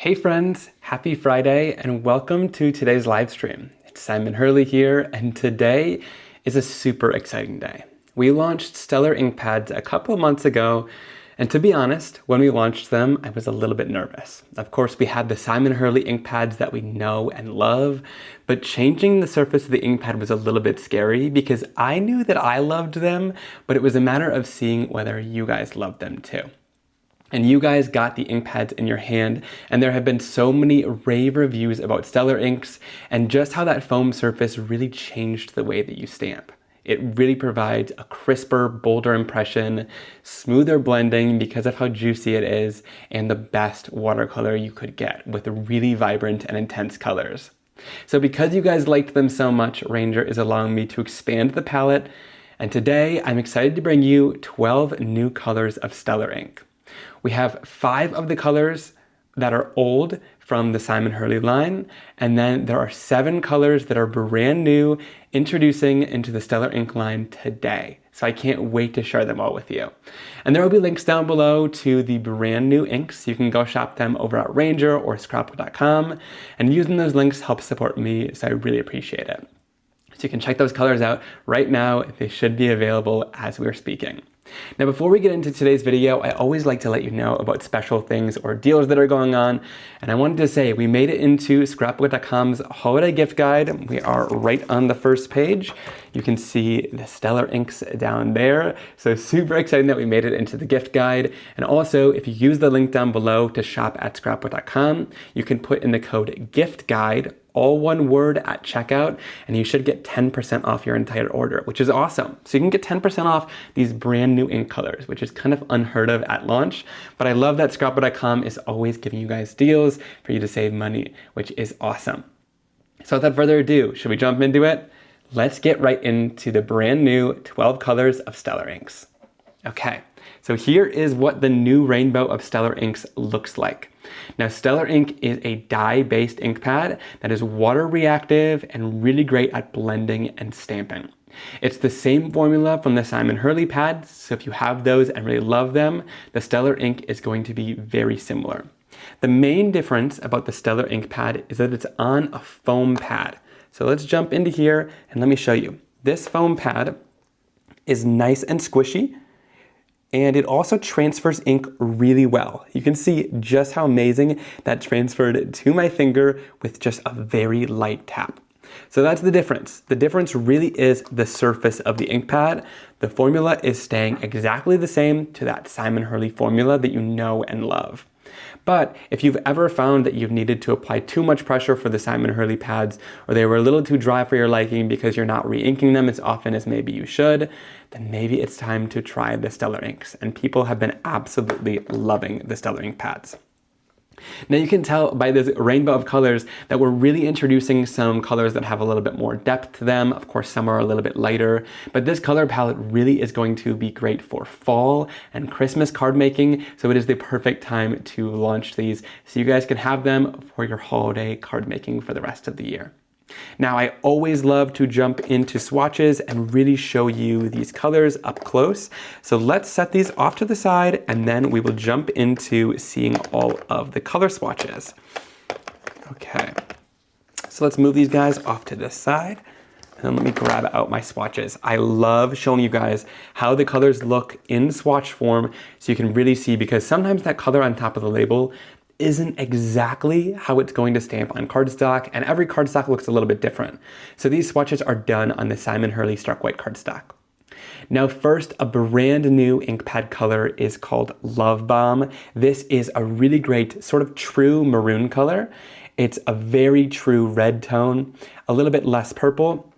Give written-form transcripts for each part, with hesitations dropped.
Hey friends, happy Friday and welcome to today's live stream. It's Simon Hurley here and today is a super exciting day. We launched Stellar ink pads a couple months ago and to be honest, when we launched them, I was a little bit nervous. Of course, we had the Simon Hurley ink pads that we know and love, but changing the surface of the ink pad was a little bit scary because I knew that I loved them, but it was a matter of seeing whether you guys loved them too. And you guys got the ink pads in your hand, and there have been so many rave reviews about Stellar inks and just how that foam surface really changed the way that you stamp. It really provides a crisper, bolder impression, smoother blending because of how juicy it is, and the best watercolor you could get with really vibrant and intense colors. So because you guys liked them so much, Reinker is allowing me to expand the palette, and today I'm excited to bring you 12 new colors of Stellar ink. We have 5 of the colors that are old from the Simon Hurley line, and then there are 7 colors that are brand new introducing into the Stellar ink line today. So I can't wait to share them all with you. And there will be links down below to the brand new inks. You can go shop them over at Reinker or scrapbook.com, and using those links helps support me, so I really appreciate it. So you can check those colors out right now. They should be available as we are speaking. Now, before we get into today's video, I always like to let you know about special things or deals that are going on. And I wanted to say we made it into scrapbook.com's holiday gift guide. We are right on the first page. You can see the Stellar inks down there. So super exciting that we made it into the gift guide. And also, if you use the link down below to shop at scrapbook.com, you can put in the code GIFTGUIDE, all one word at checkout, and you should get 10% off your entire order, which is awesome. So you can get 10% off these brand new ink colors, which is kind of unheard of at launch, but I love that scrapbook.com is always giving you guys deals for you to save money, which is awesome. So without further ado, should we jump into it? Let's get right into the brand new 12 colors of Stellar inks. Okay, so here is what the new rainbow of Stellar inks looks like. Now, Stellar ink is a dye-based ink pad that is water reactive and really great at blending and stamping. It's the same formula from the Simon Hurley pads, so if you have those and really love them, the Stellar ink is going to be very similar. The main difference about the Stellar ink pad is that it's on a foam pad. So let's jump into here and let me show you. This foam pad is nice and squishy, and it also transfers ink really well. You can see just how amazing that transferred to my finger with just a very light tap. So that's the difference. The difference really is the surface of the ink pad. The formula is staying exactly the same to that Simon Hurley formula that you know and love. But if you've ever found that you've needed to apply too much pressure for the Simon Hurley pads, or they were a little too dry for your liking because you're not re-inking them as often as maybe you should, then maybe it's time to try the Stellar inks. And people have been absolutely loving the Stellar ink pads. Now you can tell by this rainbow of colors that we're really introducing some colors that have a little bit more depth to them. Of course, some are a little bit lighter, but this color palette really is going to be great for fall and Christmas card making. So it is the perfect time to launch these so you guys can have them for your holiday card making for the rest of the year. Now, I always love to jump into swatches and really show you these colors up close. So let's set these off to the side and then we will jump into seeing all of the color swatches. Okay, so let's move these guys off to this side. And then let me grab out my swatches. I love showing you guys how the colors look in swatch form so you can really see, because sometimes that color on top of the label isn't exactly how it's going to stamp on cardstock, and every cardstock looks a little bit different. So these swatches are done on the Simon Hurley Stark White cardstock. Now first, a brand new ink pad color is called Love Bomb. This is a really great sort of true maroon color. It's a very true red tone, a little bit less purple.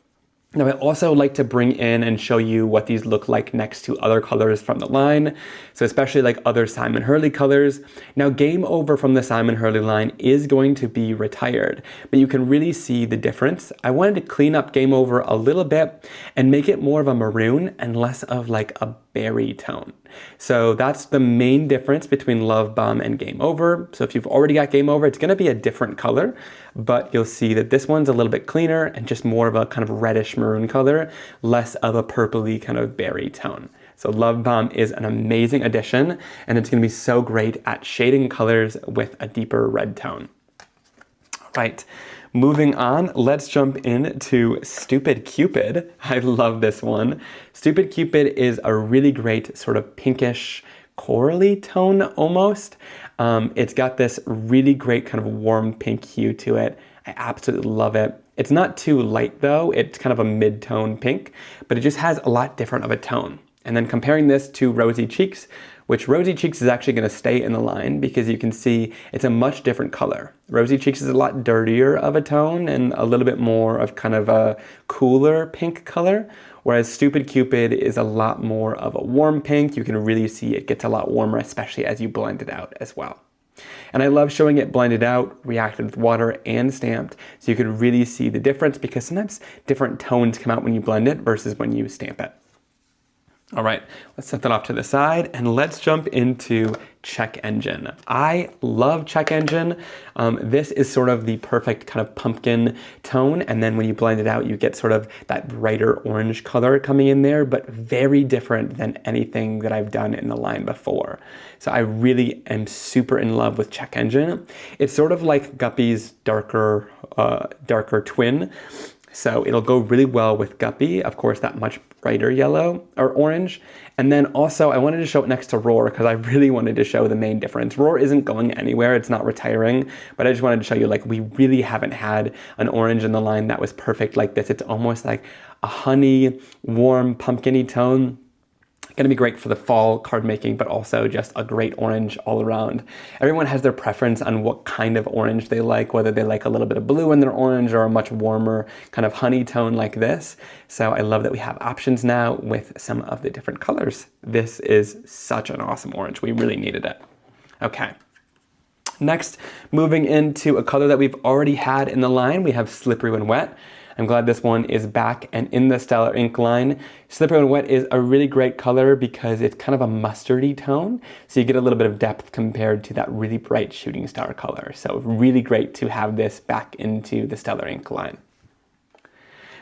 Now I also like to bring in and show you what these look like next to other colors from the line. So especially like other Simon Hurley colors. Now Game Over from the Simon Hurley line is going to be retired, but you can really see the difference. I wanted to clean up Game Over a little bit and make it more of a maroon and less of like a berry tone. So that's the main difference between Love Bomb and Game Over. So if you've already got Game Over, it's gonna be a different color, but you'll see that this one's a little bit cleaner and just more of a kind of reddish maroon color, less of a purpley kind of berry tone. So Love Bomb is an amazing addition, and it's gonna be so great at shading colors with a deeper red tone. Right, moving on, let's jump into Stupid Cupid. I love this one. Stupid Cupid is a really great sort of pinkish corally tone almost. It's got this really great kind of warm pink hue to it. I absolutely love it. It's not too light though, it's kind of a mid-tone pink, but it just has a lot different of a tone. And then comparing this to Rosy Cheeks, which Rosy Cheeks is actually going to stay in the line because you can see it's a much different color. Rosy Cheeks is a lot dirtier of a tone and a little bit more of kind of a cooler pink color, whereas Stupid Cupid is a lot more of a warm pink. You can really see it gets a lot warmer, especially as you blend it out as well. And I love showing it blended out, reacted with water, and stamped, so you can really see the difference because sometimes different tones come out when you blend it versus when you stamp it. All right, let's set that off to the side and let's jump into Check Engine. I love Check Engine. This is sort of the perfect kind of pumpkin tone, and then when you blend it out, you get sort of that brighter orange color coming in there, but very different than anything that I've done in the line before. So I really am super in love with Check Engine. It's sort of like Guppy's darker twin. So it'll go really well with Guppy, of course, that much brighter yellow or orange. And then also I wanted to show it next to Roar because I really wanted to show the main difference. Roar isn't going anywhere, it's not retiring, but I just wanted to show you like we really haven't had an orange in the line that was perfect like this. It's almost like a honey, warm, pumpkin-y tone. Gonna be great for the fall card making, but also just a great orange all around. Everyone has their preference on what kind of orange they like, whether they like a little bit of blue in their orange or a much warmer kind of honey tone like this. So I love that we have options now with some of the different colors. This is such an awesome orange. We really needed it. Okay. Next, moving into a color that we've already had in the line, we have Slippery When Wet. I'm glad this one is back and in the Stellar Ink line. Slippery When Wet is a really great color because it's kind of a mustardy tone, so you get a little bit of depth compared to that really bright shooting star color. So really great to have this back into the Stellar Ink line.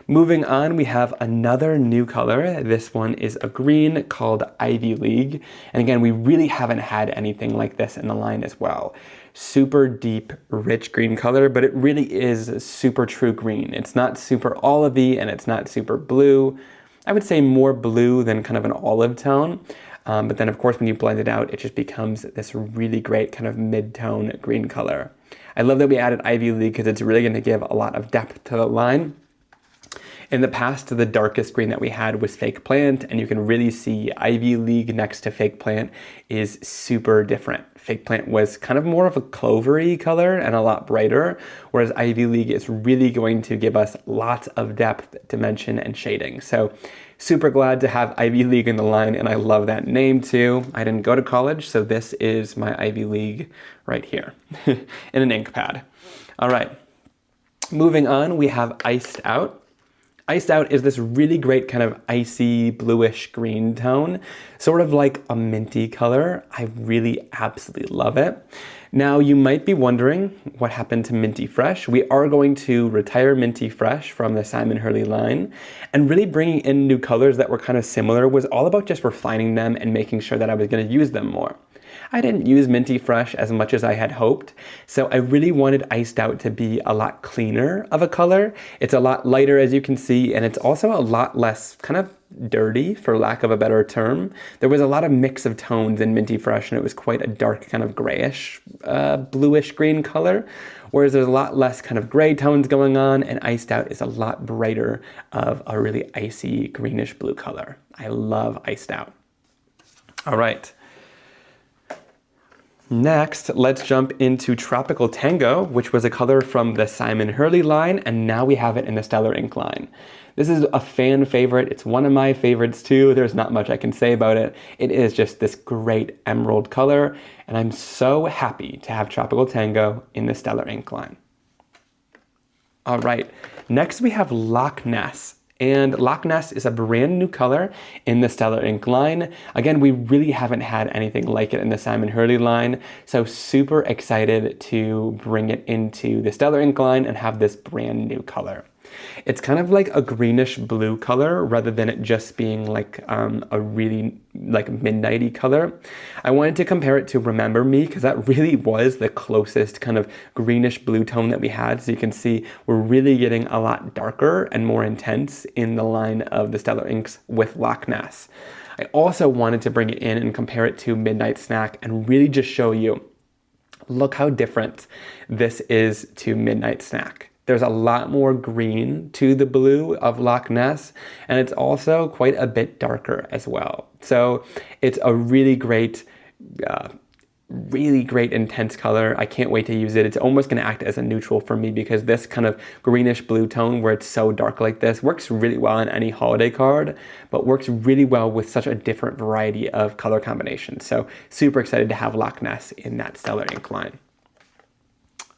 Moving on, we have another new color. This one is a green called Ivy League. And again, we really haven't had anything like this in the line as well. Super deep, rich green color, but it really is super true green. It's not super olivey and it's not super blue. I would say more blue than kind of an olive tone. But then of course, when you blend it out, it just becomes this really great kind of mid-tone green color. I love that we added Ivy League because it's really going to give a lot of depth to the line. In the past, the darkest green that we had was Fake Plant, and you can really see Ivy League next to Fake Plant is super different. Fake Plant was kind of more of a clovery color and a lot brighter, whereas Ivy League is really going to give us lots of depth, dimension, and shading. So super glad to have Ivy League in the line, and I love that name too. I didn't go to college, so this is my Ivy League right here in an ink pad. All right, moving on, we have Iced Out. Iced Out is this really great kind of icy bluish green tone, sort of like a minty color. I really absolutely love it. Now you might be wondering what happened to Minty Fresh. We are going to retire Minty Fresh from the Simon Hurley line, and really bringing in new colors that were kind of similar was all about just refining them and making sure that I was going to use them more. I didn't use Minty Fresh as much as I had hoped, so I really wanted Iced Out to be a lot cleaner of a color. It's a lot lighter, as you can see, and it's also a lot less kind of dirty, for lack of a better term. There was a lot of mix of tones in Minty Fresh, and it was quite a dark kind of grayish, bluish green color, whereas there's a lot less kind of gray tones going on, and Iced Out is a lot brighter of a really icy greenish blue color. I love Iced Out. All right. Next, let's jump into Tropical Tango, which was a color from the Simon Hurley line, and now we have it in the Stellar Ink line. This is a fan favorite. It's one of my favorites too. There's not much I can say about it. It is just this great emerald color, and I'm so happy to have Tropical Tango in the Stellar Ink line. All right, next we have Loch Ness. And Loch Ness is a brand new color in the Stellar Ink line. Again, we really haven't had anything like it in the Simon Hurley line, so super excited to bring it into the Stellar Ink line and have this brand new color. It's kind of like a greenish blue color rather than it just being like a really like midnighty color. I wanted to compare it to Remember Me because that really was the closest kind of greenish blue tone that we had. So you can see we're really getting a lot darker and more intense in the line of the Stellar Inks with Loch Ness. I also wanted to bring it in and compare it to Midnight Snack and really just show you, look how different this is to Midnight Snack. There's a lot more green to the blue of Loch Ness, and it's also quite a bit darker as well. So it's a really great intense color. I can't wait to use it. It's almost going to act as a neutral for me because this kind of greenish blue tone where it's so dark like this works really well on any holiday card, but works really well with such a different variety of color combinations. So super excited to have Loch Ness in that Stellar Ink line.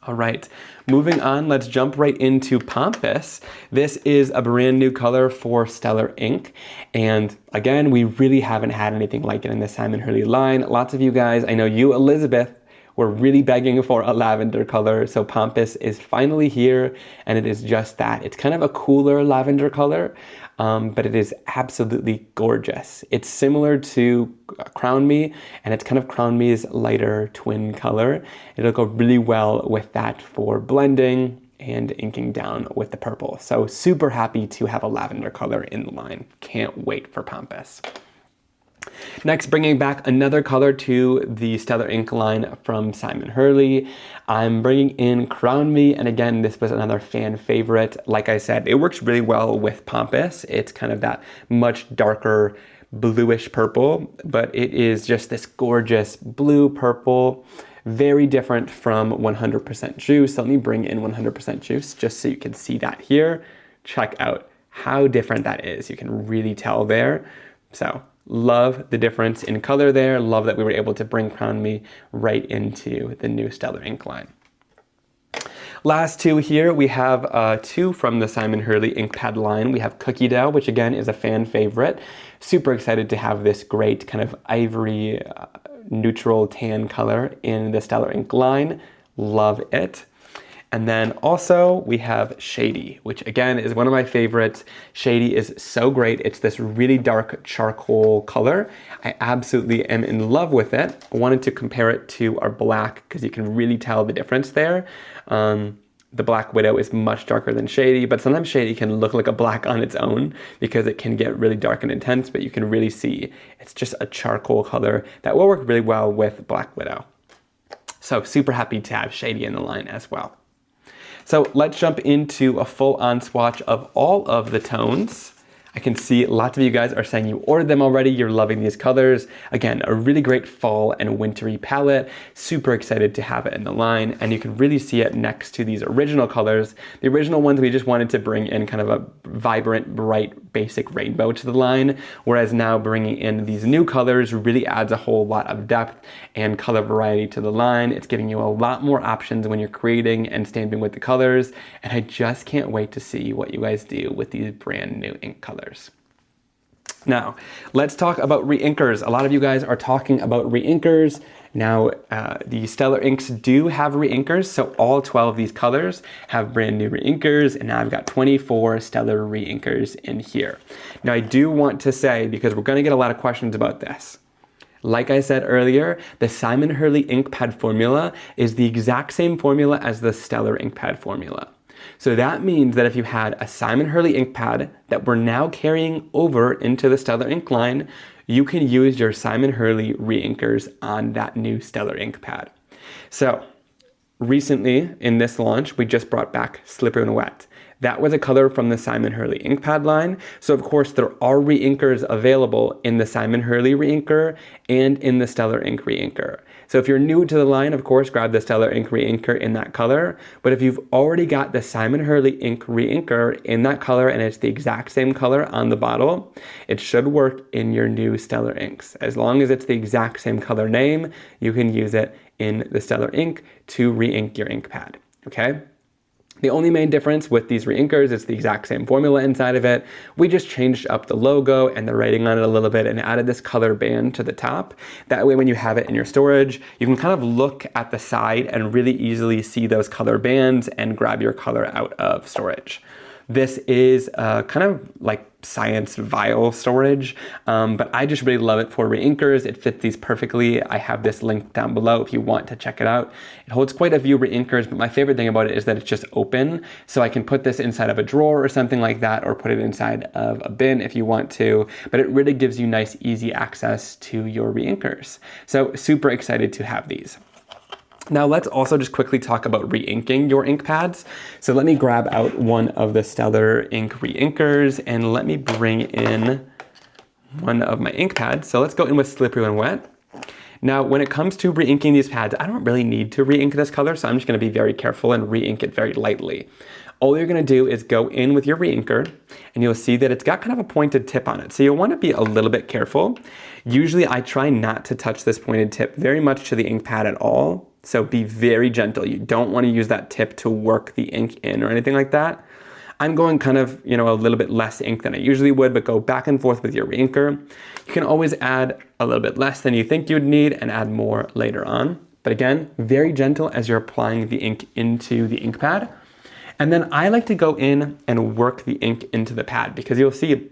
All right, moving on, let's jump right into Pompous. This is a brand new color for Stellar Ink. And again, we really haven't had anything like it in the Simon Hurley line. Lots of you guys, I know you, Elizabeth, were really begging for a lavender color. So Pompous is finally here, and it is just that. It's kind of a cooler lavender color, but it is absolutely gorgeous. It's similar to Crown Me, and it's kind of Crown Me's lighter twin color. It'll go really well with that for blending and inking down with the purple. So super happy to have a lavender color in the line. Can't wait for Pompous. Next, bringing back another color to the Stellar Ink line from Simon Hurley. I'm bringing in Crown Me, and again, this was another fan favorite. Like I said, it works really well with Pompous. It's kind of that much darker bluish purple, but it is just this gorgeous blue purple, very different from 100% Juice. Let me bring in 100% Juice just so you can see that here. Check out how different that is. You can really tell there. So love the difference in color there. Love that we were able to bring Crown Me right into the new Stellar Ink line. Last two here, we have two from the Simon Hurley ink pad line. We have Cookie Dough, which again is a fan favorite. Super excited to have this great kind of ivory neutral tan color in the Stellar Ink line. Love it. And then also we have Shady, which again is one of my favorites. Shady is so great. It's this really dark charcoal color. I absolutely am in love with it. I wanted to compare it to our black because you can really tell the difference there. The Black Widow is much darker than Shady, but sometimes Shady can look like a black on its own because it can get really dark and intense, but you can really see it's just a charcoal color that will work really well with Black Widow. So super happy to have Shady in the line as well. So let's jump into a full-on swatch of all of the tones. I can see lots of you guys are saying you ordered them already. You're loving these colors. Again, a really great fall and wintry palette. Super excited to have it in the line. And you can really see it next to these original colors. The original ones, we just wanted to bring in kind of a vibrant, bright, basic rainbow to the line. Whereas now bringing in these new colors really adds a whole lot of depth and color variety to the line. It's giving you a lot more options when you're creating and stamping with the colors. And I just can't wait to see what you guys do with these brand new ink colors. Now, let's talk about Reinkers. A lot of you guys are talking about Reinkers. Now, the Stellar Inks do have Reinkers, so all 12 of these colors have brand new Reinkers, and now I've got 24 Stellar Reinkers in here. Now, I do want to say, because we're going to get a lot of questions about this, like I said earlier, the Simon Hurley ink pad formula is the exact same formula as the Stellar ink pad formula. So that means that if you had a Simon Hurley ink pad that we're now carrying over into the Stellar Ink line, you can use your Simon Hurley Reinkers on that new Stellar ink pad. So recently in this launch, we just brought back Slippery When Wet. That was a color from the Simon Hurley ink pad line. So of course there are Reinkers available in the Simon Hurley Reinker and in the Stellar Ink Reinker. So if you're new to the line, of course, grab the Stellar Ink Reinker in that color. But if you've already got the Simon Hurley Ink Reinker in that color and it's the exact same color on the bottle, it should work in your new Stellar Inks. As long as it's the exact same color name, you can use it in the Stellar Ink to re-ink your ink pad, okay? The only main difference with these Reinkers is the exact same formula inside of it. We just changed up the logo and the writing on it a little bit and added this color band to the top. That way when you have it in your storage, you can kind of look at the side and really easily see those color bands and grab your color out of storage. This is kind of like science vial storage, but I just really love it for Reinkers. It fits these perfectly. I have this link down below if you want to check it out. It holds quite a few Reinkers, but my favorite thing about it is that it's just open, so I can put this inside of a drawer or something like that, or put it inside of a bin if you want to, but it really gives you nice, easy access to your Reinkers. So super excited to have these. Now let's also just quickly talk about re-inking your ink pads. So let me grab out one of the Stellar Ink Reinkers and let me bring in one of my ink pads. So let's go in with Slippery When Wet. Now when it comes to re-inking these pads, I don't really need to re-ink this color, so I'm just gonna be very careful and re-ink it very lightly. All you're gonna do is go in with your Reinker and you'll see that it's got kind of a pointed tip on it. So you'll wanna be a little bit careful. Usually I try not to touch this pointed tip very much to the ink pad at all. So be very gentle. You don't wanna use that tip to work the ink in or anything like that. I'm going kind of, a little bit less ink than I usually would, but go back and forth with your Reinker. You can always add a little bit less than you think you'd need and add more later on. But again, very gentle as you're applying the ink into the ink pad. And then I like to go in and work the ink into the pad, because you'll see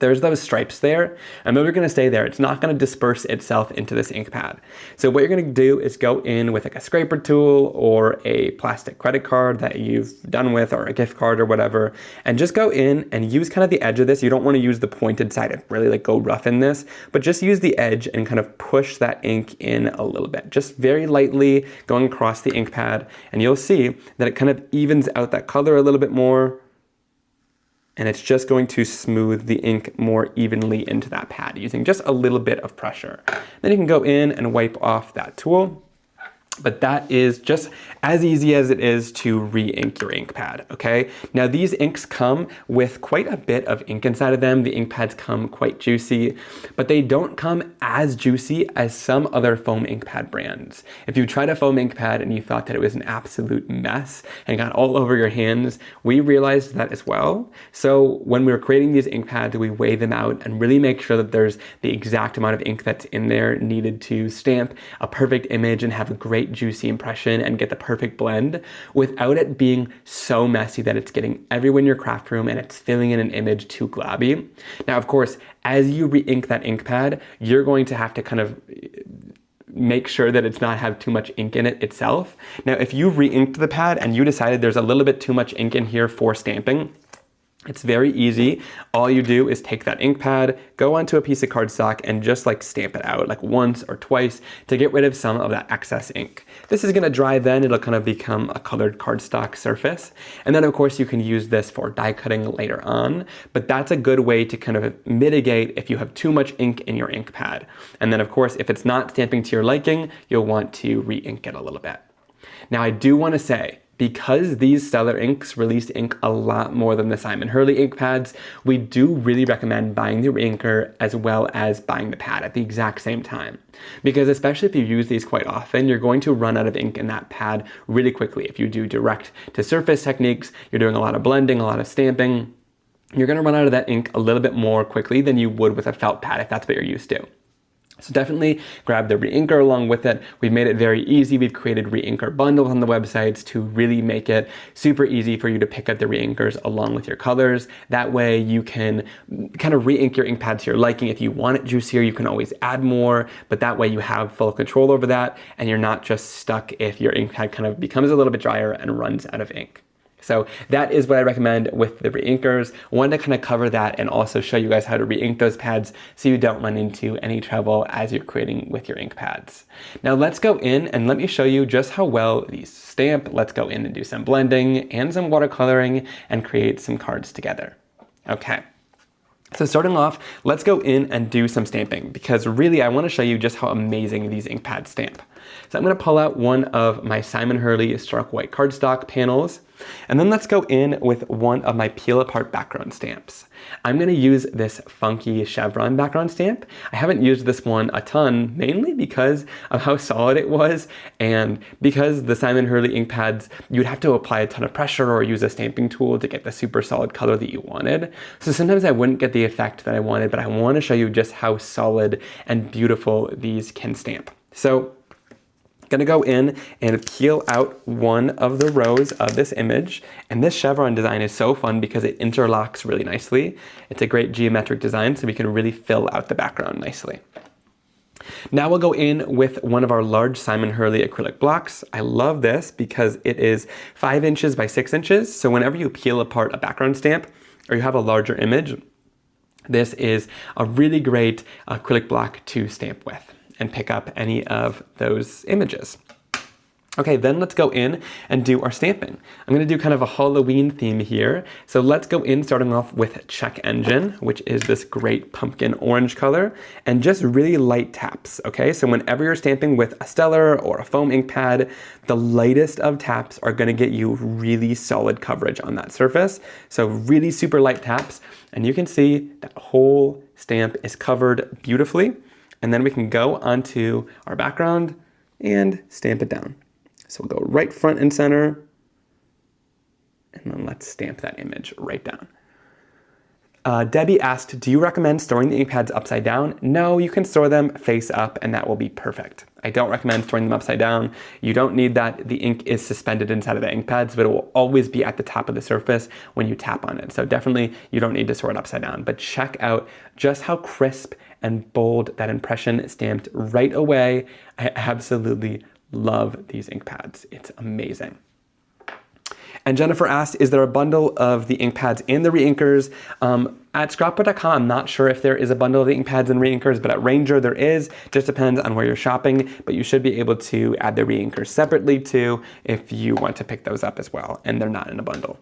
there's those stripes there, and those are gonna stay there. It's not gonna disperse itself into this ink pad. So what you're gonna do is go in with like a scraper tool or a plastic credit card that you've done with, or a gift card or whatever, and just go in and use kind of the edge of this. You don't wanna use the pointed side and really like go rough in this, but just use the edge and kind of push that ink in a little bit, just very lightly going across the ink pad, and you'll see that it kind of evens out that color a little bit more, and it's just going to smooth the ink more evenly into that pad using just a little bit of pressure. Then you can go in and wipe off that tool. But that is just as easy as it is to re-ink your ink pad, okay? Now these inks come with quite a bit of ink inside of them. The ink pads come quite juicy, but they don't come as juicy as some other foam ink pad brands. If you tried a foam ink pad and you thought that it was an absolute mess and got all over your hands, we realized that as well. So when we were creating these ink pads, we weigh them out and really make sure that there's the exact amount of ink that's in there needed to stamp a perfect image and have a great juicy impression and get the perfect blend without it being so messy that it's getting everywhere in your craft room and it's filling in an image too globby. Now, of course, as you re-ink that ink pad, you're going to have to kind of make sure that it's not have too much ink in it itself. Now, if you re-inked the pad and you decided there's a little bit too much ink in here for stamping, it's very easy. All you do is take that ink pad, go onto a piece of cardstock, and just like stamp it out like once or twice to get rid of some of that excess ink. This is gonna dry then, it'll kind of become a colored cardstock surface. And then of course you can use this for die cutting later on, but that's a good way to kind of mitigate if you have too much ink in your ink pad. And then of course, if it's not stamping to your liking, you'll want to re-ink it a little bit. Now I do wanna say, because these Stellar inks release ink a lot more than the Simon Hurley ink pads, we do really recommend buying the Reinker as well as buying the pad at the exact same time. Because especially if you use these quite often, you're going to run out of ink in that pad really quickly. If you do direct to surface techniques, you're doing a lot of blending, a lot of stamping, you're gonna run out of that ink a little bit more quickly than you would with a felt pad if that's what you're used to. So definitely grab the Reinker along with it. We've made it very easy. We've created Reinker bundles on the websites to really make it super easy for you to pick up the Reinkers along with your colors. That way you can kind of re-ink your ink pad to your liking. If you want it juicier, you can always add more, but that way you have full control over that and you're not just stuck if your ink pad kind of becomes a little bit drier and runs out of ink. So that is what I recommend with the Reinkers. I wanted to kind of cover that and also show you guys how to re-ink those pads so you don't run into any trouble as you're creating with your ink pads. Now let's go in and let me show you just how well these stamp. Let's go in and do some blending and some watercoloring and create some cards together. Okay. So starting off, let's go in and do some stamping because really I want to show you just how amazing these ink pads stamp. So I'm going to pull out one of my Simon Hurley Stark White cardstock panels, and then let's go in with one of my peel apart background stamps. I'm going to use this funky Chevron background stamp. I haven't used this one a ton, mainly because of how solid it was, and because the Simon Hurley ink pads, you'd have to apply a ton of pressure or use a stamping tool to get the super solid color that you wanted. So sometimes I wouldn't get the effect that I wanted, but I want to show you just how solid and beautiful these can stamp. So Gonna go in and peel out one of the rows of this image. And this chevron design is so fun because it interlocks really nicely. It's a great geometric design, so we can really fill out the background nicely. Now we'll go in with one of our large Simon Hurley acrylic blocks. I love this because it is 5 inches by 6 inches. So whenever you peel apart a background stamp or you have a larger image, this is a really great acrylic block to stamp with and pick up any of those images. Okay, then let's go in and do our stamping. I'm gonna do kind of a Halloween theme here. So let's go in starting off with Check Engine, which is this great pumpkin orange color, and just really light taps, okay? So whenever you're stamping with a Stellar or a foam ink pad, the lightest of taps are gonna get you really solid coverage on that surface. So really super light taps, and you can see that whole stamp is covered beautifully. And then we can go onto our background and stamp it down. So we'll go right front and center, and then let's stamp that image right down. Debbie asked, do you recommend storing the ink pads upside down? No, you can store them face up and that will be perfect. I don't recommend storing them upside down. You don't need that. The ink is suspended inside of the ink pads, but it will always be at the top of the surface when you tap on it. So definitely you don't need to store it upside down, but check out just how crisp and bold that impression stamped right away. I absolutely love these ink pads. It's amazing. And Jennifer asked, is there a bundle of the ink pads and the Reinkers? At scrapbook.com, I'm not sure if there is a bundle of the ink pads and Reinkers, but at Ranger there is. Just depends on where you're shopping, but you should be able to add the Reinkers separately too if you want to pick those up as well, and they're not in a bundle.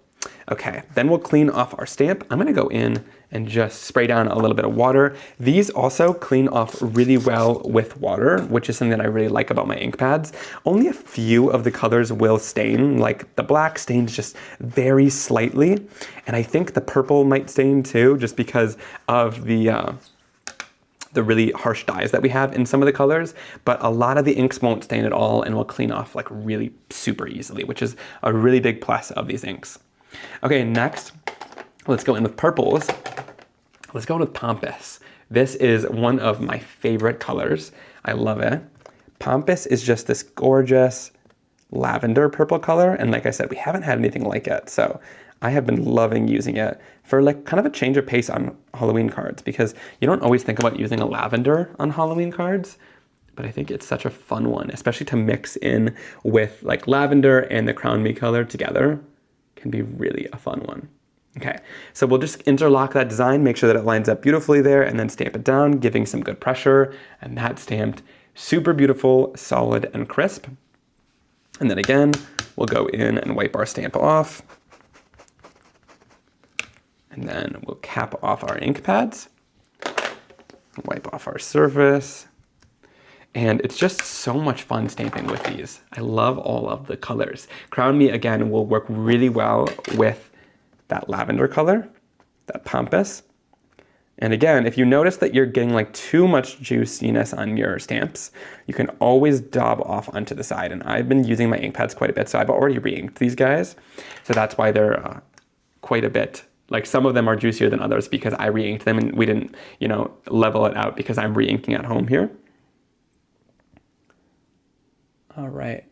Okay, then we'll clean off our stamp. I'm gonna go in and just spray down a little bit of water. These also clean off really well with water, which is something that I really like about my ink pads. Only a few of the colors will stain, like the black stains just very slightly. And I think the purple might stain too, just because of the really harsh dyes that we have in some of the colors, but a lot of the inks won't stain at all and will clean off like really super easily, which is a really big plus of these inks. Okay, next, let's go in with purples. Let's go in with Pampas. This is one of my favorite colors. I love it. Pampas is just this gorgeous lavender purple color, and like I said, we haven't had anything like it, so I have been loving using it for like kind of a change of pace on Halloween cards, because you don't always think about using a lavender on Halloween cards, but I think it's such a fun one, especially to mix in with like lavender and the Crown Me color together. Can be really a fun one. Okay, so we'll just interlock that design, make sure that it lines up beautifully there, and then stamp it down, giving some good pressure, and that's stamped super beautiful, solid, and crisp. And then again, we'll go in and wipe our stamp off. And then we'll cap off our ink pads, wipe off our surface. And it's just so much fun stamping with these. I love all of the colors. Crown Me, again, will work really well with that lavender color, that Pampas. And again, if you notice that you're getting like too much juiciness on your stamps, you can always daub off onto the side. And I've been using my ink pads quite a bit, so I've already re-inked these guys. So that's why they're quite a bit, like some of them are juicier than others because I re-inked them and we didn't, you know, level it out because I'm re-inking at home here. All right,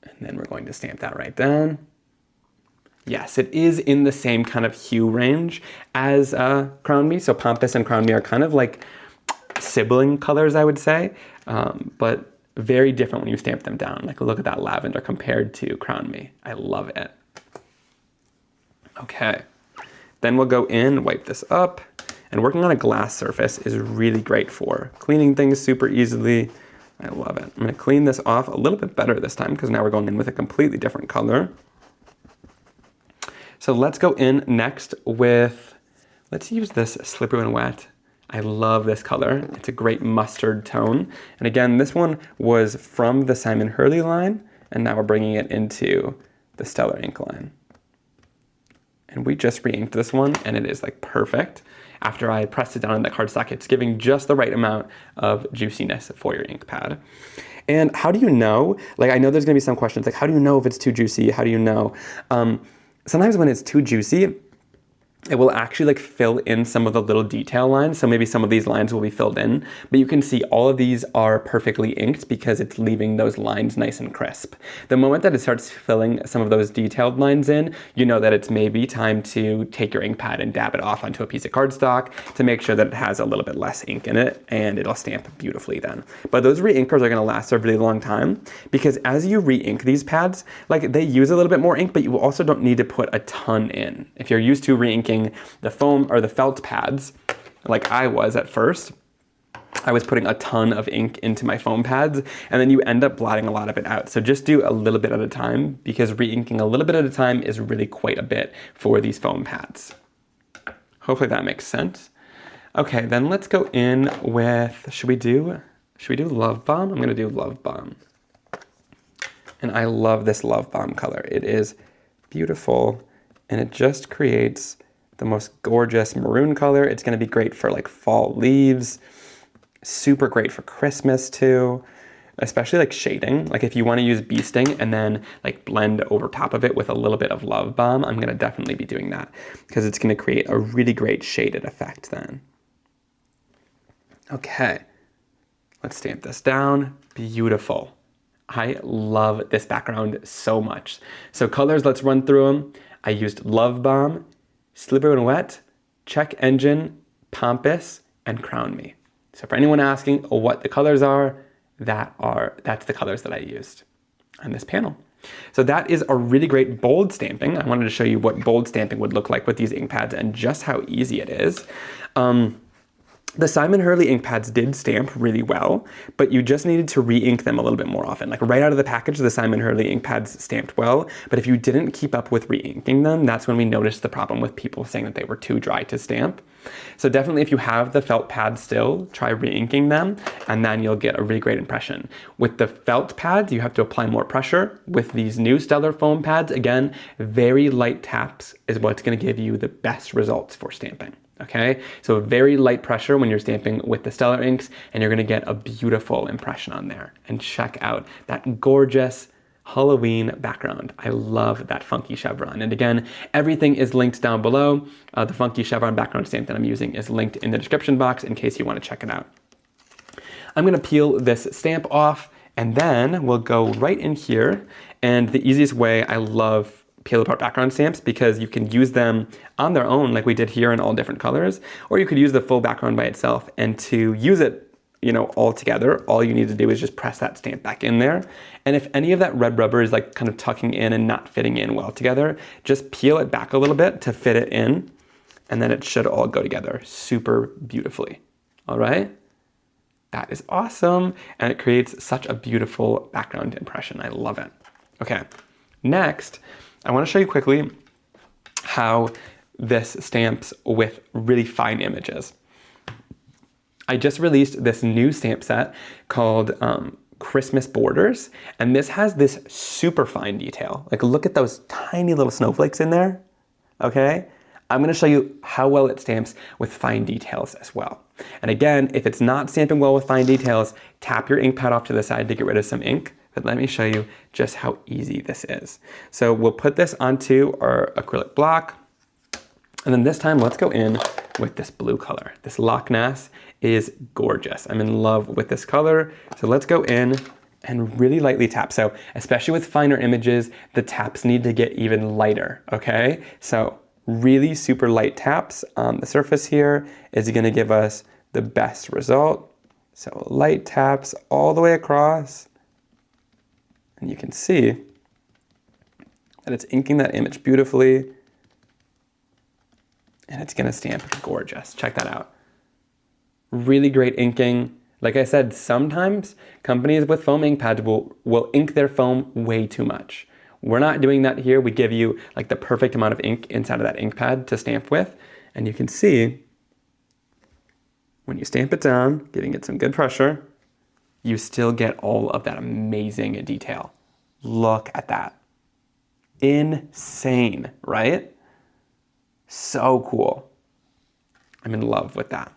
and then we're going to stamp that right down. Yes, it is in the same kind of hue range as Crown Me. So Pampas and Crown Me are kind of like sibling colors, I would say, but very different when you stamp them down. Like look at that lavender compared to Crown Me. I love it. Okay, then we'll go in, wipe this up, and working on a glass surface is really great for cleaning things super easily. I love it. I'm going to clean this off a little bit better this time because now we're going in with a completely different color. So let's go in next with, let's use this Slippery When Wet. I love this color. It's a great mustard tone. And again, this one was from the Simon Hurley line, and now we're bringing it into the Stellar ink line. And we just re-inked this one, and it is like perfect. After I pressed it down in the cardstock, it's giving just the right amount of juiciness for your ink pad. And how do you know? Like, I know there's gonna be some questions, like how do you know if it's too juicy? How do you know? Sometimes when it's too juicy, it will actually like fill in some of the little detail lines. So maybe some of these lines will be filled in, but you can see all of these are perfectly inked because it's leaving those lines nice and crisp. The moment that it starts filling some of those detailed lines in, you know that it's maybe time to take your ink pad and dab it off onto a piece of cardstock to make sure that it has a little bit less ink in it, and it'll stamp beautifully then. But those Reinkers are gonna last a really long time because as you re-ink these pads, like they use a little bit more ink, but you also don't need to put a ton in. If you're used to re-inking the foam or the felt pads, like I was at first, I was putting a ton of ink into my foam pads, and then you end up blotting a lot of it out. So just do a little bit at a time, because re-inking a little bit at a time is really quite a bit for these foam pads. Hopefully that makes sense. Okay, then let's go in with, should we do Love Bomb? I'm gonna do Love Bomb. And I love this Love Bomb color. It is beautiful, and it just creates the most gorgeous maroon color. It's gonna be great for like fall leaves, super great for Christmas too, especially like shading. Like if you wanna use bee sting and then like blend over top of it with a little bit of Love Bomb, I'm gonna definitely be doing that because it's gonna create a really great shaded effect then. Okay, let's stamp this down. Beautiful. I love this background so much. So colors, let's run through them. I used Love Bomb, Slippery When Wet, Check Engine, Pompous, and Crown Me. So for anyone asking what the colors are, that's the colors that I used on this panel. So that is a really great bold stamping. I wanted to show you what bold stamping would look like with these ink pads and just how easy it is. The Simon Hurley ink pads did stamp really well, but you just needed to re-ink them a little bit more often. Like right out of the package, the Simon Hurley ink pads stamped well, but if you didn't keep up with re-inking them, that's when we noticed the problem with people saying that they were too dry to stamp. So definitely if you have the felt pads still, try re-inking them, and then you'll get a really great impression. With the felt pads, you have to apply more pressure. With these new Stellar foam pads, again, very light taps is what's gonna give you the best results for stamping. Okay, so very light pressure when you're stamping with the Stellar inks, and you're gonna get a beautiful impression on there. And check out that gorgeous Halloween background. I love that funky chevron. And again, everything is linked down below. The funky chevron background stamp that I'm using is linked in the description box in case you wanna check it out. I'm gonna peel this stamp off, and then we'll go right in here. And the easiest way, I love peel apart background stamps because you can use them on their own like we did here in all different colors, or you could use the full background by itself. And to use it, you know, all together, all you need to do is just press that stamp back in there. And if any of that red rubber is like kind of tucking in and not fitting in well together, just peel it back a little bit to fit it in, and then it should all go together super beautifully. All right? That is awesome, and it creates such a beautiful background impression. I love it. Okay, next, I want to show you quickly how this stamps with really fine images. I just released this new stamp set called Christmas Borders, and this has this super fine detail. Like look at those tiny little snowflakes in there, okay? I'm gonna show you how well it stamps with fine details as well. And again, if it's not stamping well with fine details, tap your ink pad off to the side to get rid of some ink. But let me show you just how easy this is. So we'll put this onto our acrylic block. And then this time, let's go in with this blue color. This Loch Ness is gorgeous. I'm in love with this color. So let's go in and really lightly tap. So especially with finer images, the taps need to get even lighter, okay? So really super light taps on the surface here is gonna give us the best result. So light taps all the way across. And you can see that it's inking that image beautifully, and it's gonna stamp gorgeous. Check that out. Really great inking. Like I said, sometimes companies with foam ink pads will ink their foam way too much. We're not doing that here. We give you like the perfect amount of ink inside of that ink pad to stamp with, and you can see when you stamp it down, giving it some good pressure, you still get all of that amazing detail. Look at that. Insane, right? So cool. I'm in love with that.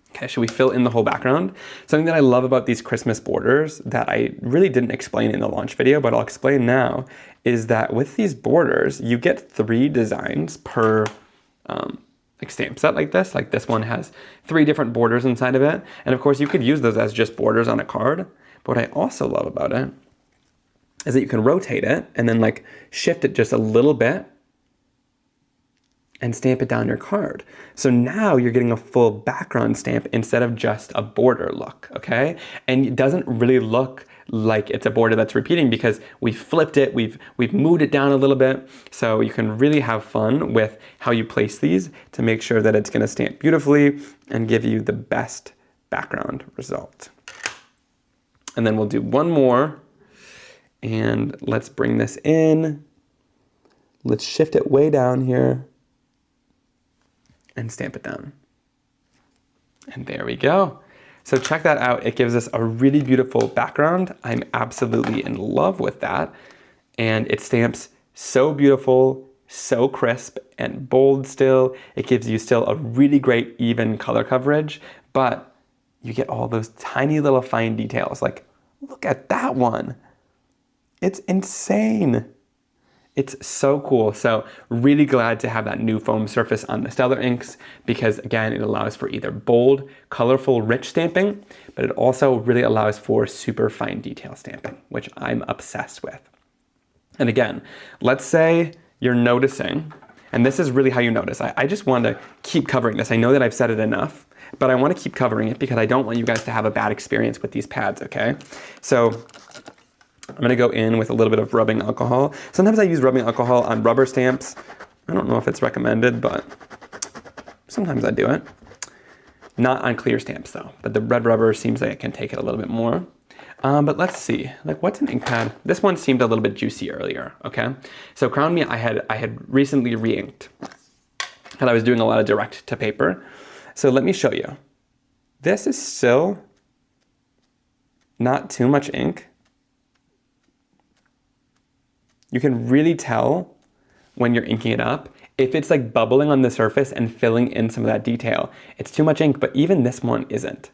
Okay, should we fill in the whole background? Something that I love about these Christmas borders that I really didn't explain in the launch video, but I'll explain now, is that with these borders, you get 3 designs per like stamp set like this. Like this one has 3 different borders inside of it. And of course you could use those as just borders on a card. But what I also love about it is that you can rotate it and then like shift it just a little bit and stamp it down your card. So now you're getting a full background stamp instead of just a border look, okay? And it doesn't really look like it's a border that's repeating because we flipped it, we've moved it down a little bit. So you can really have fun with how you place these to make sure that it's gonna stamp beautifully and give you the best background result. And then we'll do one more, and let's bring this in. Let's shift it way down here and stamp it down. And there we go. So check that out. It gives us a really beautiful background. I'm absolutely in love with that. And it stamps so beautiful, so crisp and bold still. It gives you still a really great even color coverage, but you get all those tiny little fine details. Like, look at that one. It's insane. It's so cool. So really glad to have that new foam surface on the Stellar inks because again, it allows for either bold, colorful, rich stamping, but it also really allows for super fine detail stamping, which I'm obsessed with. And again, let's say you're noticing, and this is really how you notice. I just want to keep covering this. I know that I've said it enough, but I want to keep covering it because I don't want you guys to have a bad experience with these pads, okay? So I'm going to go in with a little bit of rubbing alcohol. Sometimes I use rubbing alcohol on rubber stamps. I don't know if it's recommended, but sometimes I do it. Not on clear stamps though, but the red rubber seems like it can take it a little bit more. But let's see, like what's an ink pad? This one seemed a little bit juicy earlier, okay? So Crown Me, I had recently re-inked and I was doing a lot of direct to paper. So let me show you. This is still not too much ink. You can really tell when you're inking it up. If it's like bubbling on the surface and filling in some of that detail, it's too much ink, but even this one isn't.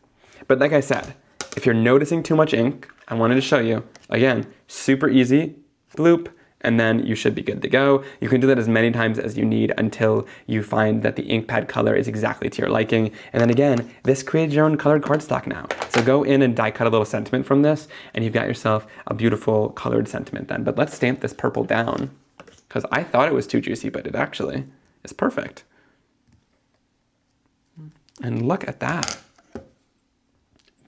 But like I said, if you're noticing too much ink, I wanted to show you, again, super easy, bloop, and then you should be good to go. You can do that as many times as you need until you find that the ink pad color is exactly to your liking. And then again, this creates your own colored cardstock now. So go in and die cut a little sentiment from this, and you've got yourself a beautiful colored sentiment then. But let's stamp this purple down, because I thought it was too juicy, but it actually is perfect. And look at that.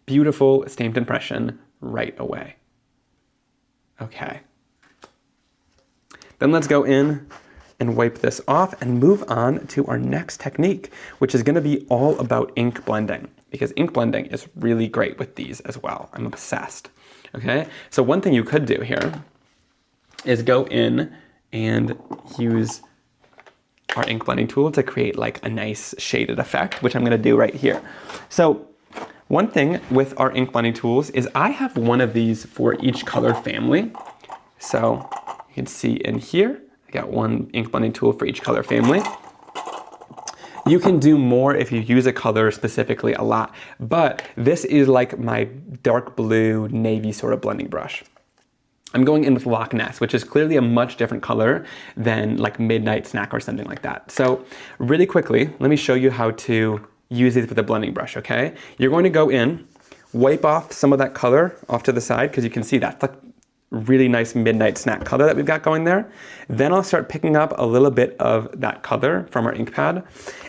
Beautiful stamped impression right away. Okay. Then let's go in and wipe this off and move on to our next technique, which is going to be all about ink blending, because ink blending is really great with these as well. I'm obsessed. Okay, so one thing you could do here is go in and use our ink blending tool to create like a nice shaded effect, which I'm going to do right here. So one thing with our ink blending tools is I have one of these for each color family. So you can see in here, I got one ink blending tool for each color family. You can do more if you use a color specifically a lot, but this is like my dark blue, navy sort of blending brush. I'm going in with Loch Ness, which is clearly a much different color than like Midnight Snack or something like that. So really quickly, let me show you how to use these with a blending brush, okay? You're going to go in, wipe off some of that color off to the side, because you can see that's like really nice Midnight Snack color that we've got going there. Then I'll start picking up a little bit of that color from our ink pad,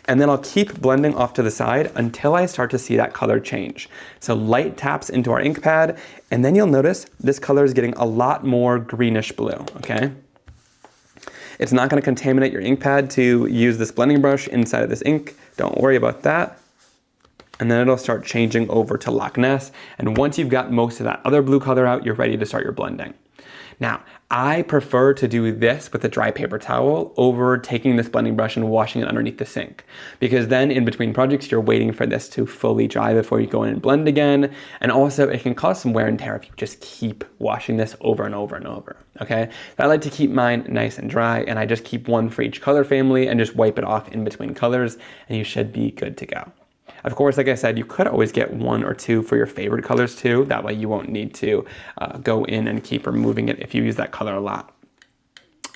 and then I'll keep blending off to the side until I start to see that color change. So light taps into our ink pad, and then you'll notice this color is getting a lot more greenish blue, okay? It's not going to contaminate your ink pad to use this blending brush inside of this ink. Don't worry about that. And then it'll start changing over to Loch Ness. And once you've got most of that other blue color out, you're ready to start your blending. Now, I prefer to do this with a dry paper towel over taking this blending brush and washing it underneath the sink. Because then in between projects, you're waiting for this to fully dry before you go in and blend again. And also it can cause some wear and tear if you just keep washing this over and over and over, okay? I like to keep mine nice and dry, and I just keep one for each color family and just wipe it off in between colors, and you should be good to go. Of course, like I said, you could always get one or two for your favorite colors too. That way you won't need to go in and keep removing it if you use that color a lot.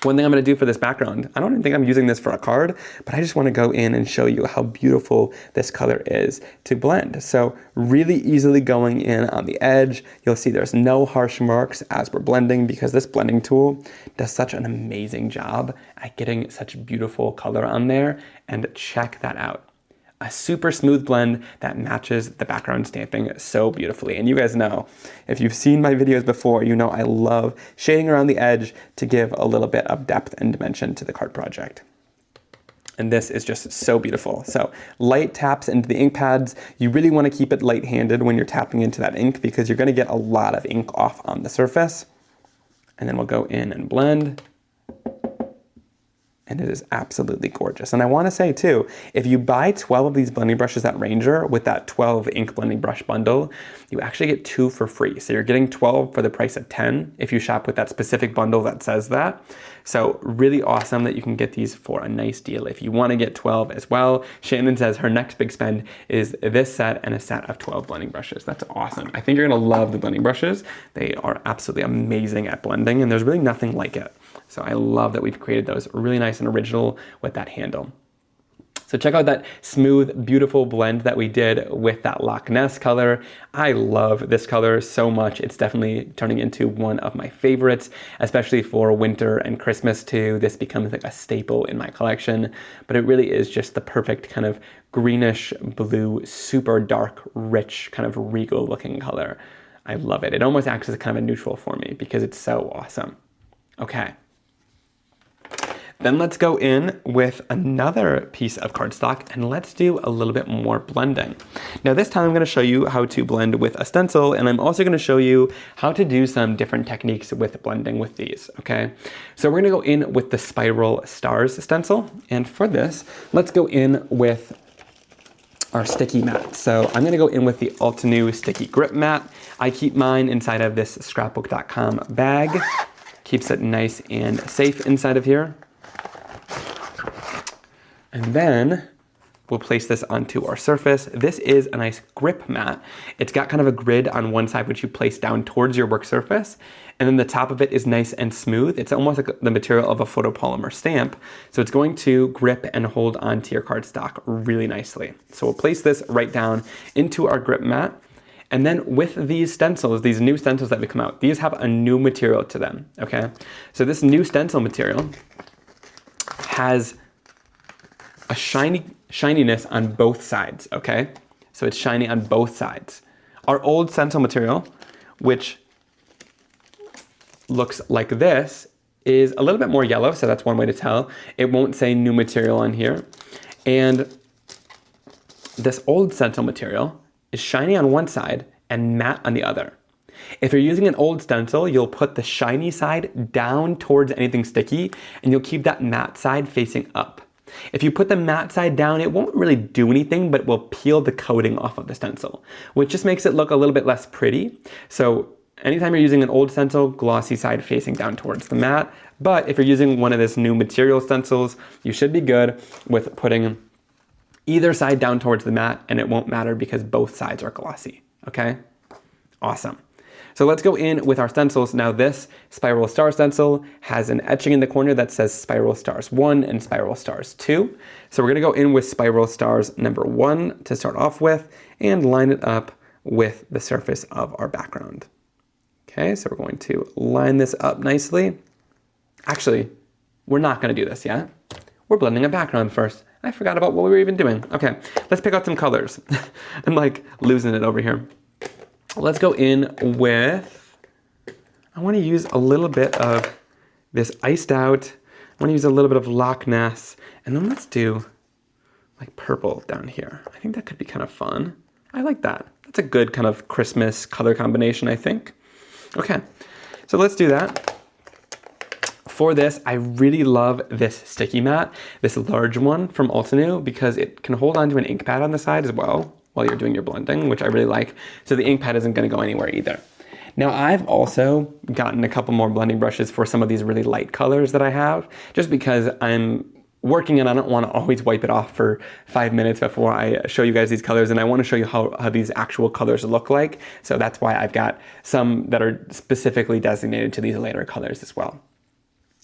One thing I'm going to do for this background, I don't even think I'm using this for a card, but I just want to go in and show you how beautiful this color is to blend. So really easily going in on the edge. You'll see there's no harsh marks as we're blending because this blending tool does such an amazing job at getting such beautiful color on there. And check that out. A super smooth blend that matches the background stamping so beautifully. And you guys know, if you've seen my videos before, you know I love shading around the edge to give a little bit of depth and dimension to the card project. And this is just so beautiful. So light taps into the ink pads. You really want to keep it light-handed when you're tapping into that ink because you're going to get a lot of ink off on the surface. And then we'll go in and blend. And it is absolutely gorgeous. And I want to say too, if you buy 12 of these blending brushes at Reinker with that 12 ink blending brush bundle, you actually get 2 for free. So you're getting 12 for the price of 10 if you shop with that specific bundle that says that. So really awesome that you can get these for a nice deal. If you want to get 12 as well, Shannon says her next big spend is this set and a set of 12 blending brushes. That's awesome. I think you're going to love the blending brushes. They are absolutely amazing at blending and there's really nothing like it. So I love that we've created those really nice and original with that handle. So check out that smooth, beautiful blend that we did with that Loch Ness color. I love this color so much. It's definitely turning into one of my favorites, especially for winter and Christmas too. This becomes like a staple in my collection, but it really is just the perfect kind of greenish blue, super dark, rich, kind of regal looking color. I love it. It almost acts as kind of a neutral for me because it's so awesome. Okay. Then let's go in with another piece of cardstock and let's do a little bit more blending. Now this time I'm going to show you how to blend with a stencil and I'm also going to show you how to do some different techniques with blending with these, okay? So we're going to go in with the Spiral Stars stencil, and for this, let's go in with our sticky mat. So I'm going to go in with the Altenew Sticky Grip Mat. I keep mine inside of this scrapbook.com bag. Keeps it nice and safe inside of here. And then we'll place this onto our surface. This is a nice grip mat. It's got kind of a grid on one side which you place down towards your work surface. And then the top of it is nice and smooth. It's almost like the material of a photopolymer stamp. So it's going to grip and hold onto your cardstock really nicely. So we'll place this right down into our grip mat. And then with these stencils, these new stencils that we come out, these have a new material to them, okay? So this new stencil material has a shininess on both sides, okay? So it's shiny on both sides. Our old stencil material, which looks like this, is a little bit more yellow, so that's one way to tell. It won't say new material on here. And this old stencil material is shiny on one side and matte on the other. If you're using an old stencil, you'll put the shiny side down towards anything sticky, and you'll keep that matte side facing up. If you put the matte side down, it won't really do anything, but it will peel the coating off of the stencil, which just makes it look a little bit less pretty. So anytime you're using an old stencil, glossy side facing down towards the matte. But if you're using one of this new material stencils, you should be good with putting either side down towards the matte, and it won't matter because both sides are glossy, okay? Awesome. So let's go in with our stencils. Now this Spiral Star stencil has an etching in the corner that says Spiral Stars 1 and Spiral Stars 2. So we're gonna go in with Spiral Stars number 1 to start off with and line it up with the surface of our background. Okay, so we're going to line this up nicely. Actually, we're not gonna do this yet. We're blending a background first. I forgot about what we were even doing. Okay, let's pick out some colors. I'm like losing it over here. Let's go in with, I want to use a little bit of this iced out. I want to use a little bit of Loch Ness, and then let's do like purple down here. I think that could be kind of fun. I like that. That's a good kind of Christmas color combination, I think. Okay, so let's do that. For this, I really love this sticky mat, this large one from Altenew, because it can hold onto an ink pad on the side as well while you're doing your blending, which I really like. So the ink pad isn't gonna go anywhere either. Now I've also gotten a couple more blending brushes for some of these really light colors that I have, just because I'm working and I don't wanna always wipe it off for 5 minutes before I show you guys these colors, and I wanna show you how these actual colors look like. So that's why I've got some that are specifically designated to these lighter colors as well.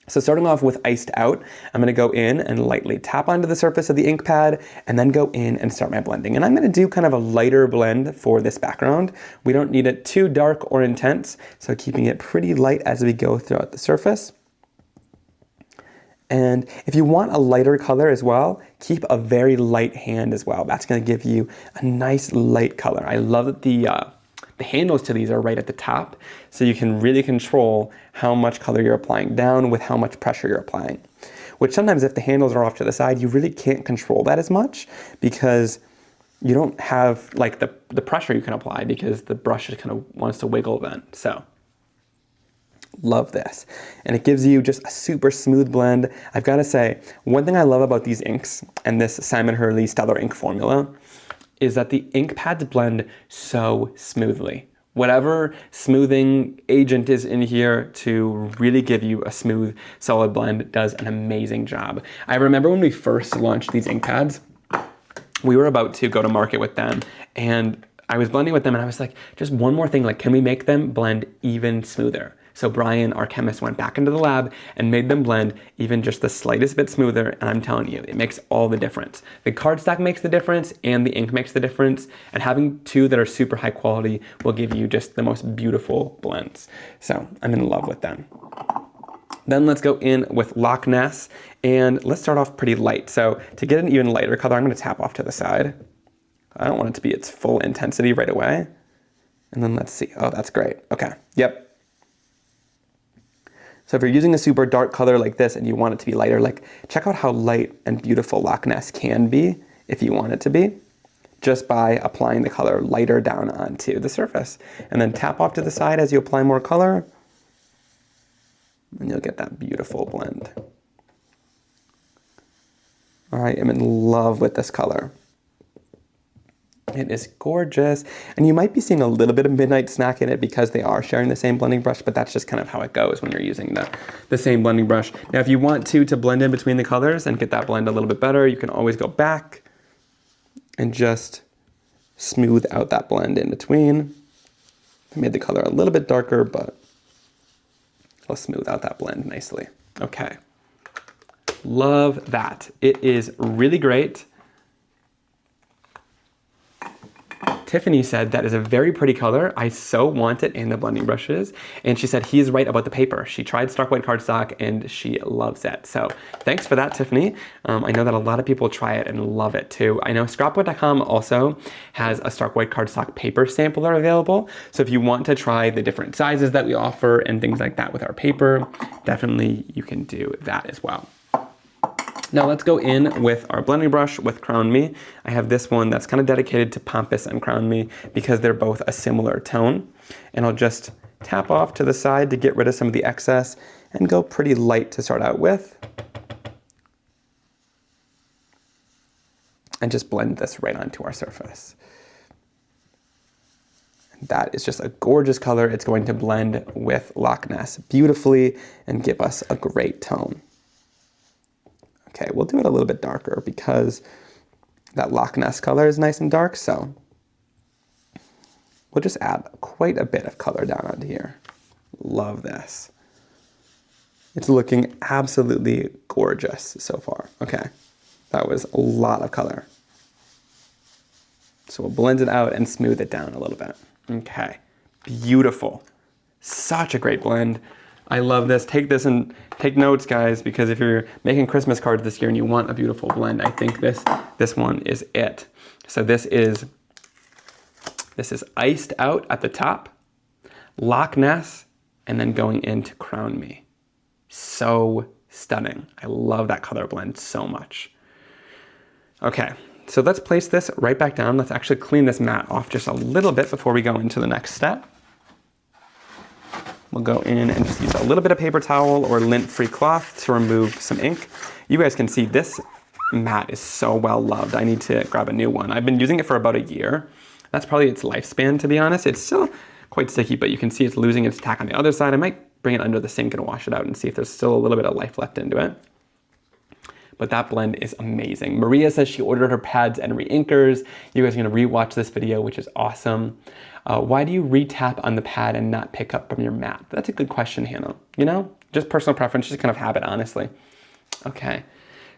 So starting off with iced out, I'm going to go in and lightly tap onto the surface of the ink pad and then go in and start my blending. And I'm going to do kind of a lighter blend for this background. We don't need it too dark or intense, so keeping it pretty light as we go throughout the surface. And if you want a lighter color as well, keep a very light hand as well. That's going to give you a nice light color. I love that the handles to these are right at the top, so you can really control how much color you're applying down with how much pressure you're applying. Which sometimes if the handles are off to the side, you really can't control that as much because you don't have like the pressure you can apply because the brush just kind of wants to wiggle then. So love this. And it gives you just a super smooth blend. I've got to say, one thing I love about these inks and this Simon Hurley Stellar Ink formula is that the ink pads blend so smoothly. Whatever smoothing agent is in here to really give you a smooth, solid blend does an amazing job. I remember when we first launched these ink pads, we were about to go to market with them and I was blending with them and I was like, just one more thing, like, can we make them blend even smoother? So Brian, our chemist, went back into the lab and made them blend even just the slightest bit smoother, and I'm telling you, it makes all the difference. The cardstock makes the difference, and the ink makes the difference, and having two that are super high quality will give you just the most beautiful blends. So I'm in love with them. Then let's go in with Loch Ness, and let's start off pretty light. So to get an even lighter color, I'm gonna tap off to the side. I don't want it to be its full intensity right away. And then let's see, oh, that's great. Okay, yep. So if you're using a super dark color like this and you want it to be lighter, like check out how light and beautiful Loch Ness can be if you want it to be, just by applying the color lighter down onto the surface. And then tap off to the side as you apply more color, and you'll get that beautiful blend. I am in love with this color. It is gorgeous. And you might be seeing a little bit of Midnight Snack in it because they are sharing the same blending brush, but that's just kind of how it goes when you're using the same blending brush. Now, if you want to blend in between the colors and get that blend a little bit better, you can always go back and just smooth out that blend in between. I made the color a little bit darker, but it'll smooth out that blend nicely. Okay. Love that. It is really great. Tiffany said that is a very pretty color. I so want it in the blending brushes. And she said he's right about the paper. She tried stark white cardstock and she loves it. So thanks for that, Tiffany. I know that a lot of people try it and love it too. I know scrapbook.com also has a stark white cardstock paper sampler available. So if you want to try the different sizes that we offer and things like that with our paper, definitely you can do that as well. Now let's go in with our blending brush with Crown Me. I have this one that's kind of dedicated to Pompous and Crown Me because they're both a similar tone. And I'll just tap off to the side to get rid of some of the excess and go pretty light to start out with. And just blend this right onto our surface. That is just a gorgeous color. It's going to blend with Loch Ness beautifully and give us a great tone. Okay, we'll do it a little bit darker because that Loch Ness color is nice and dark, so we'll just add quite a bit of color down onto here. Love this. It's looking absolutely gorgeous so far. Okay, that was a lot of color. So we'll blend it out and smooth it down a little bit. Okay, beautiful. Such a great blend. I love this. Take this and take notes, guys, because if you're making Christmas cards this year and you want a beautiful blend, I think this one is it. So this is iced out at the top, Loch Ness, and then going into Crown Me. So stunning. I love that color blend so much. Okay, so let's place this right back down. Let's actually clean this mat off just a little bit before we go into the next step. We'll go in and just use a little bit of paper towel or lint-free cloth to remove some ink. You guys can see this mat is so well loved. I need to grab a new one. I've been using it for about a year. That's probably its lifespan, to be honest. It's still quite sticky, but you can see it's losing its tack on the other side. I might bring it under the sink and wash it out and see if there's still a little bit of life left into it. But that blend is amazing. Maria says she ordered her pads and Reinkers. You guys are gonna rewatch this video, which is awesome. Why do you re-tap on the pad and not pick up from your mat? That's a good question, Hannah. You know, just personal preference, just kind of habit, honestly. Okay,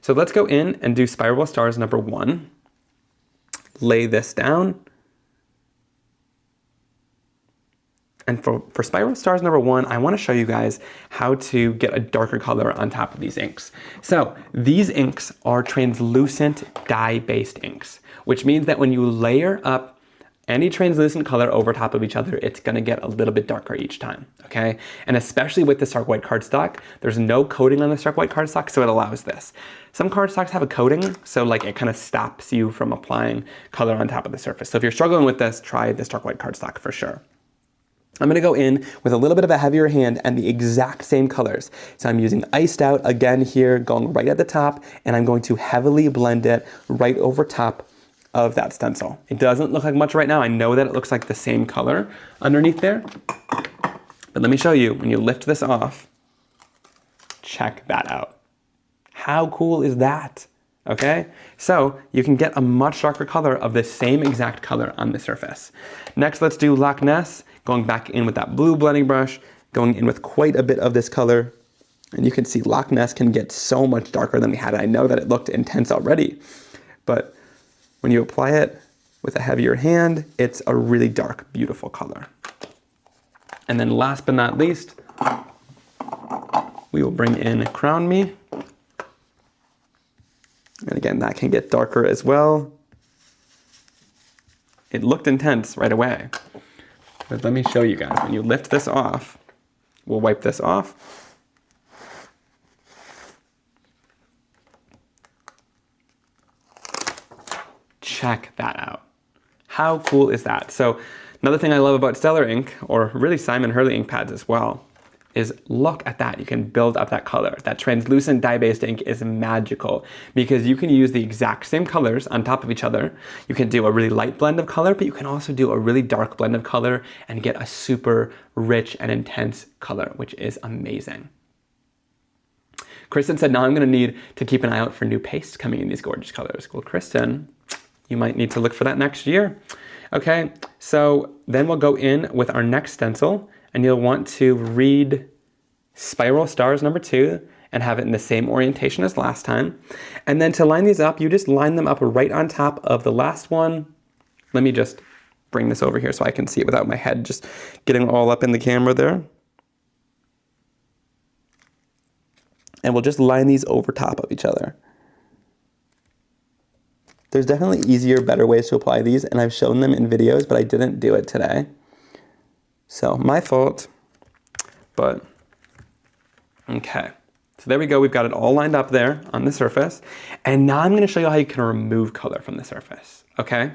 so let's go in and do Spiral Stars number 1. Lay this down. And for Spiral Stars number 1, I want to show you guys how to get a darker color on top of these inks. So these inks are translucent dye-based inks, which means that when you layer up any translucent color over top of each other, it's gonna get a little bit darker each time, okay? And especially with the stark white cardstock, there's no coating on the stark white cardstock, so it allows this. Some cardstocks have a coating, so like it kind of stops you from applying color on top of the surface. So if you're struggling with this, try the stark white cardstock for sure. I'm gonna go in with a little bit of a heavier hand and the exact same colors. So I'm using Iced Out again here, going right at the top, and I'm going to heavily blend it right over top of that stencil. It doesn't look like much right now. I know that it looks like the same color underneath there, but let me show you, when you lift this off, check that out. How cool is that? Okay, so you can get a much darker color of the same exact color on the surface. Next, let's do Loch Ness, going back in with that blue blending brush, going in with quite a bit of this color, and you can see Loch Ness can get so much darker than we had. I know that it looked intense already, but when you apply it with a heavier hand, it's a really dark, beautiful color. And then last but not least, we will bring in Crown Me. And again, that can get darker as well. It looked intense right away. But let me show you guys. When you lift this off, we'll wipe this off. Check that out. How cool is that? So another thing I love about Stellar ink, or really Simon Hurley ink pads as well, is look at that. You can build up that color. That translucent dye-based ink is magical because you can use the exact same colors on top of each other. You can do a really light blend of color, but you can also do a really dark blend of color and get a super rich and intense color, which is amazing. Kristen said, now I'm gonna need to keep an eye out for new pastes coming in these gorgeous colors. Well, Kristen, you might need to look for that next year. Okay, so then we'll go in with our next stencil, and you'll want to read Spiral Stars number 2 and have it in the same orientation as last time. And then to line these up, you just line them up right on top of the last one. Let me just bring this over here so I can see it without my head just getting all up in the camera there. And we'll just line these over top of each other. There's definitely easier, better ways to apply these, and I've shown them in videos, but I didn't do it today. So my fault, but okay. So there we go, we've got it all lined up there on the surface. And now I'm gonna show you how you can remove color from the surface, okay?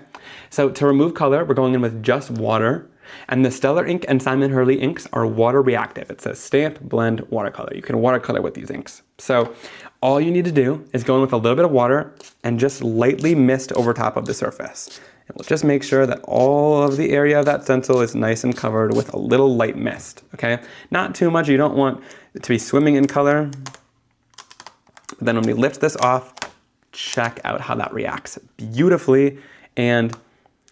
So to remove color, we're going in with just water, and the Stellar ink and Simon Hurley inks are water reactive. It says stamp, blend, watercolor. You can watercolor with these inks. So all you need to do is go in with a little bit of water and just lightly mist over top of the surface. And we'll just make sure that all of the area of that stencil is nice and covered with a little light mist, okay? Not too much, you don't want it to be swimming in color. But then when we lift this off, check out how that reacts beautifully. And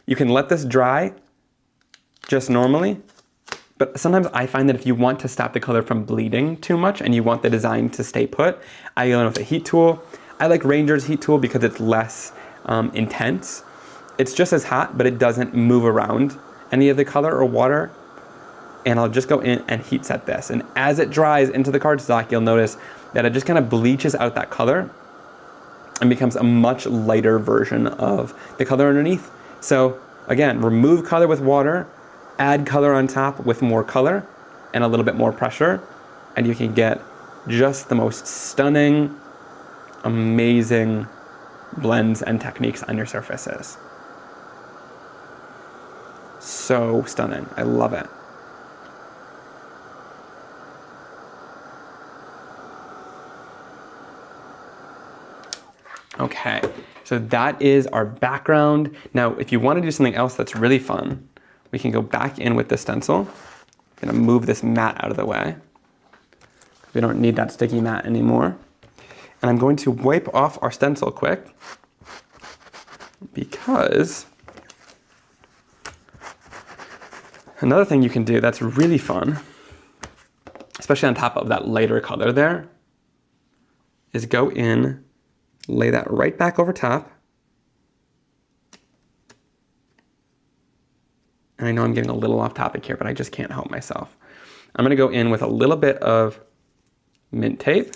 you can let this dry just normally, but sometimes I find that if you want to stop the color from bleeding too much and you want the design to stay put, I go in with a heat tool. I like Reinker's heat tool because it's less intense. It's just as hot, but it doesn't move around any of the color or water. And I'll just go in and heat set this. And as it dries into the cardstock, you'll notice that it just kind of bleaches out that color and becomes a much lighter version of the color underneath. So again, remove color with water, add color on top with more color and a little bit more pressure, and you can get just the most stunning, amazing blends and techniques on your surfaces. So stunning, I love it. Okay, so that is our background. Now, if you want to do something else that's really fun, we can go back in with the stencil. I'm gonna move this mat out of the way. We don't need that sticky mat anymore. And I'm going to wipe off our stencil quick because another thing you can do that's really fun, especially especially on top of that lighter color there, is go in, lay that right back over top. And I know I'm getting a little off topic here, but I just can't help myself. I'm gonna go in with a little bit of mint tape.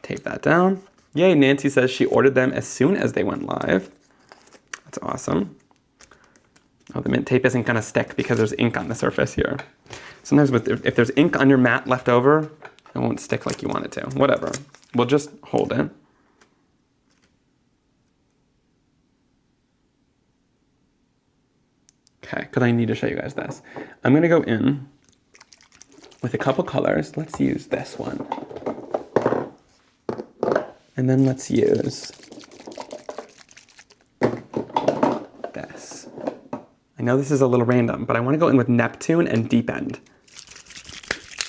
Tape that down. Yay, Nancy says she ordered them as soon as they went live. That's awesome. Oh, the mint tape isn't gonna stick because there's ink on the surface here. Sometimes if there's ink on your mat left over, it won't stick like you want it to. Whatever, we'll just hold it. Okay, because I need to show you guys this. I'm gonna go in with a couple colors. Let's use this one. And then let's use this. I know this is a little random, but I wanna go in with Neptune and Deep End.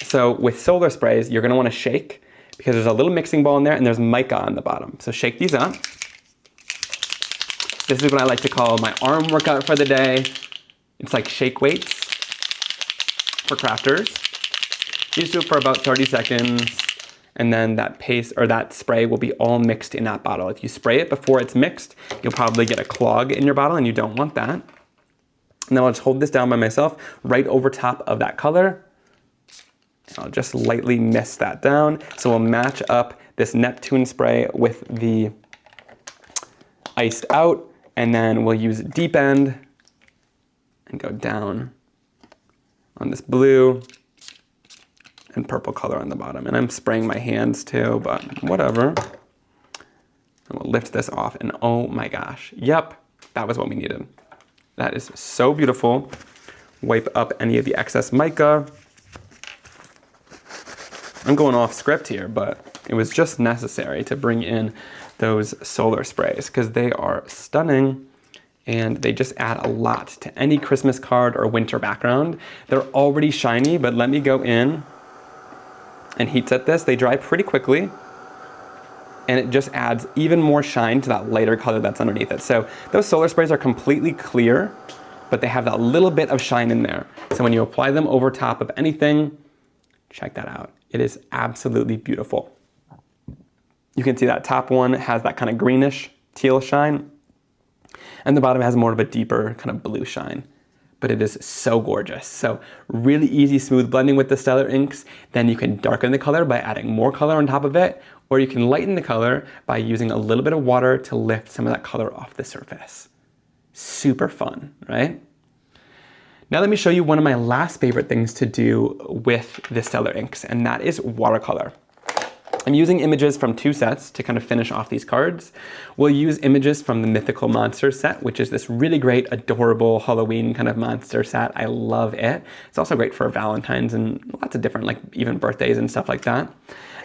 So with solar sprays, you're gonna wanna shake because there's a little mixing bowl in there and there's mica on the bottom. So shake these up. This is what I like to call my arm workout for the day. It's like shake weights for crafters. You just do it for about 30 seconds. And then that paste or that spray will be all mixed in that bottle. If you spray it before it's mixed, you'll probably get a clog in your bottle and you don't want that. And then I'll just hold this down by myself right over top of that color. I'll just lightly mist that down. So we'll match up this Neptune spray with the iced out, and then we'll use Deep End and go down on this blue and purple color on the bottom. And I'm spraying my hands too, but whatever. And we'll lift this off and oh my gosh, yep, that was what we needed. That is so beautiful. Wipe up any of the excess mica. I'm going off script here, but it was just necessary to bring in those solar sprays because they are stunning and they just add a lot to any Christmas card or winter background. They're already shiny, but let me go in and heat set this. They dry pretty quickly and it just adds even more shine to that lighter color that's underneath it. So those solar sprays are completely clear, but they have that little bit of shine in there. So when you apply them over top of anything, check that out. It is absolutely beautiful. You can see that top one has that kind of greenish teal shine, and the bottom has more of a deeper kind of blue shine. But it is so gorgeous. So really easy, smooth blending with the stellar inks. Then you can darken the color by adding more color on top of it, or you can lighten the color by using a little bit of water to lift some of that color off the surface. Super fun, right? Now let me show you one of my last favorite things to do with the stellar inks, and that is watercolor. I'm using images from two sets to kind of finish off these cards. We'll use images from the Mythical Monster set, which is this really great, adorable Halloween kind of monster set. I love it. It's also great for Valentine's and lots of different, like even birthdays and stuff like that.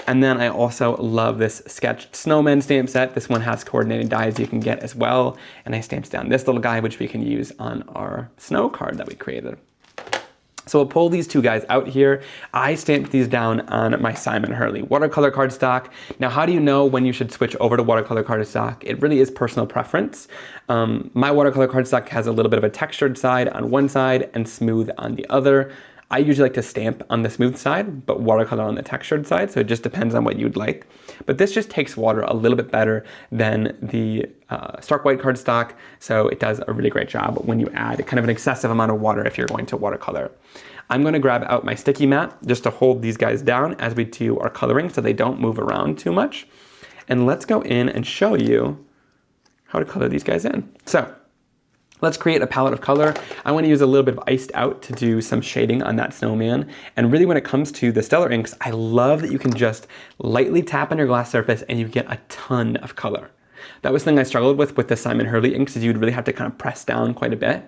And then I also love this sketched Snowmen stamp set. This one has coordinated dies you can get as well. And I stamped down this little guy, which we can use on our snow card that we created. So we'll pull these two guys out here. I stamped these down on my Simon Hurley watercolor cardstock. Now, how do you know when you should switch over to watercolor cardstock? It really is personal preference. My watercolor cardstock has a little bit of a textured side on one side and smooth on the other. I usually like to stamp on the smooth side, but watercolor on the textured side, so it just depends on what you'd like. But this just takes water a little bit better than the stark white cardstock, so it does a really great job when you add kind of an excessive amount of water if you're going to watercolor. I'm gonna grab out my sticky mat just to hold these guys down as we do our coloring so they don't move around too much. And let's go in and show you how to color these guys in. So, let's create a palette of color. I want to use a little bit of iced out to do some shading on that snowman. And really when it comes to the stellar inks, I love that you can just lightly tap on your glass surface and you get a ton of color. That was the thing I struggled with the Simon Hurley inks, is you'd really have to kind of press down quite a bit.